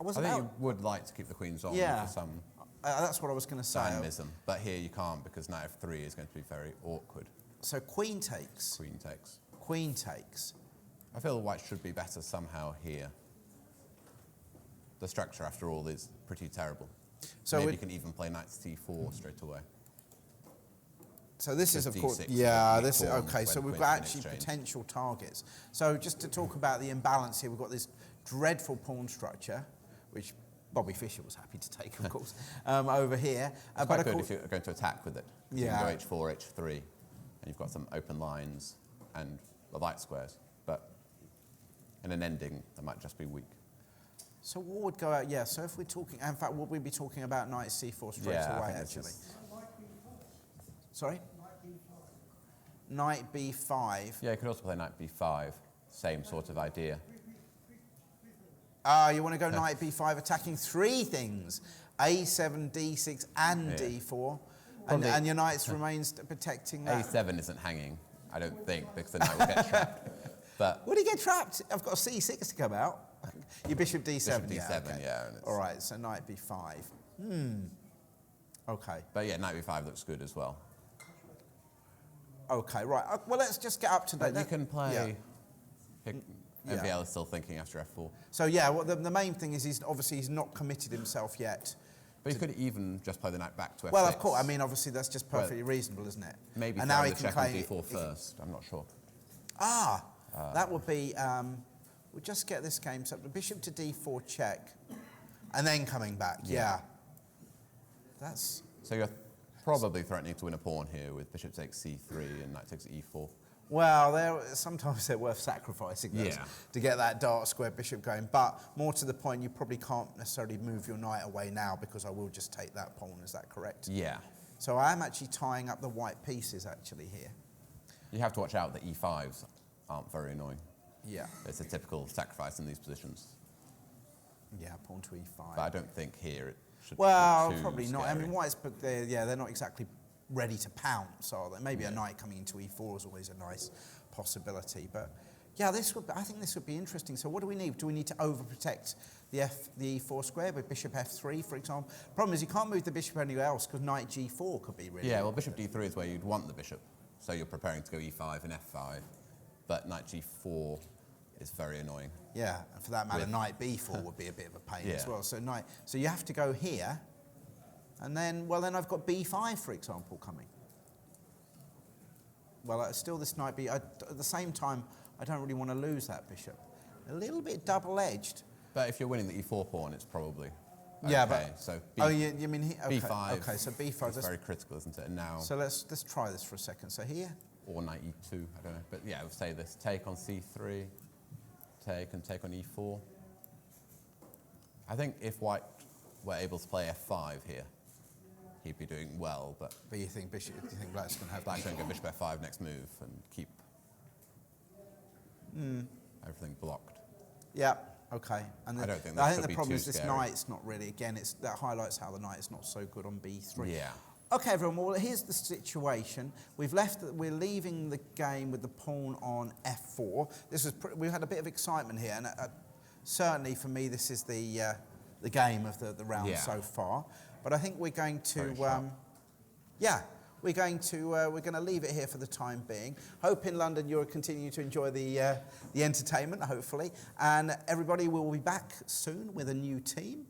I think you would like to keep the queens on for some that's what I was going to say. dynamism, but here you can't because knight f3 is going to be very awkward. So queen takes. Queen takes. Queen takes. I feel white should be better somehow here. The structure, after all, is pretty terrible. So maybe you can even play knight c4 straight away. So this is, of course, this is, okay, so we've got actually potential targets. So just to talk about the imbalance here, we've got this dreadful pawn structure, which Bobby Fischer was happy to take, of course, over here. It's quite good if you're going to attack with it. Yeah. You can go h4, h3, and you've got some open lines and the light squares. But in an ending, that might just be weak. So what would go out? Yeah, so if we're talking, in fact, would we be talking about knight c4 straight away, actually? Sorry? Knight b5. Yeah, you could also play knight b5. Same sort of idea. You want to go knight b5, attacking three things. a7, d6, and d4. And your knight remains protecting that. a7 isn't hanging, I don't think, because the knight will get trapped. But would he get trapped? I've got a c6 to come out. Your bishop d7. Bishop d7, yeah. All right, so knight b5. Okay. But yeah, knight b5 looks good as well. Okay, right. Well, let's just get up to date. You can play... MVL is still thinking after f4. So yeah, well, the main thing is he's not committed himself yet. But you could even just play the knight back to f6. Well, of course. I mean, obviously that's just perfectly reasonable, isn't it? Maybe and now he the can check on play d4 first. I'm not sure. That would be. We'll just get this game set up. The bishop to d4 check, and then coming back. Yeah. That's. So you're probably threatening to win a pawn here with bishop takes c3 and knight takes e4. Well, sometimes they're worth sacrificing those Yeah. to get that dark square bishop going. But more to the point, you probably can't necessarily move your knight away now because I will just take that pawn. Is that correct? Yeah. So I am actually tying up the white pieces actually here. You have to watch out that e5s aren't very annoying. Yeah. It's a typical sacrifice in these positions. Yeah, pawn to e5. But I don't think here it should Well, be too probably not. I scary. mean, white's, but they're not exactly ready to pounce, are they? Maybe a knight coming into e4 is always a nice possibility. But yeah, I think this would be interesting. So what do we need? Do we need to overprotect the e4 square with bishop f3, for example? Problem is you can't move the bishop anywhere else because knight g4 could be really. Yeah, well, bishop d3 is where you'd want the bishop. So you're preparing to go e5 and f5. But knight g4 is very annoying. Yeah, and for that matter, knight b4 would be a bit of a pain as Yeah. well. So you have to go here, and then I've got b5, for example, coming. Well, still this knight at the same time, I don't really want to lose that bishop. A little bit double-edged. But if you're winning the e4 pawn, it's probably Yeah, okay. but So you mean here? Okay, b5 okay, so b5 is very critical, isn't it? And now, So let's try this for a second. So here, or knight e2, I don't know. But yeah, we'll say this. Take on c3, take and take on e4. I think if white were able to play f5 here, he'd be doing well, but you think black's going to have black's going to go bishop f5 next move and keep everything blocked. Yeah. Okay. And I don't think I this think should the be problem too is this scary. knight's not really. Again, that highlights how the knight is not so good on b3. Yeah. Okay, everyone. Well, here's the situation. We're leaving the game with the pawn on f4. We've had a bit of excitement here, and certainly for me, this is the game of the round so far. But I think we're going to, we're going to leave it here for the time being. Hope in London you'll continue to enjoy the entertainment, hopefully, and everybody will be back soon with a new team.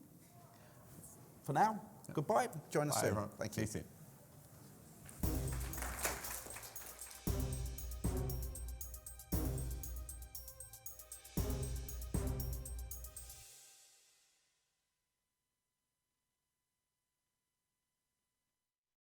For now, goodbye. Join us soon. Everyone. Thank See you. you soon.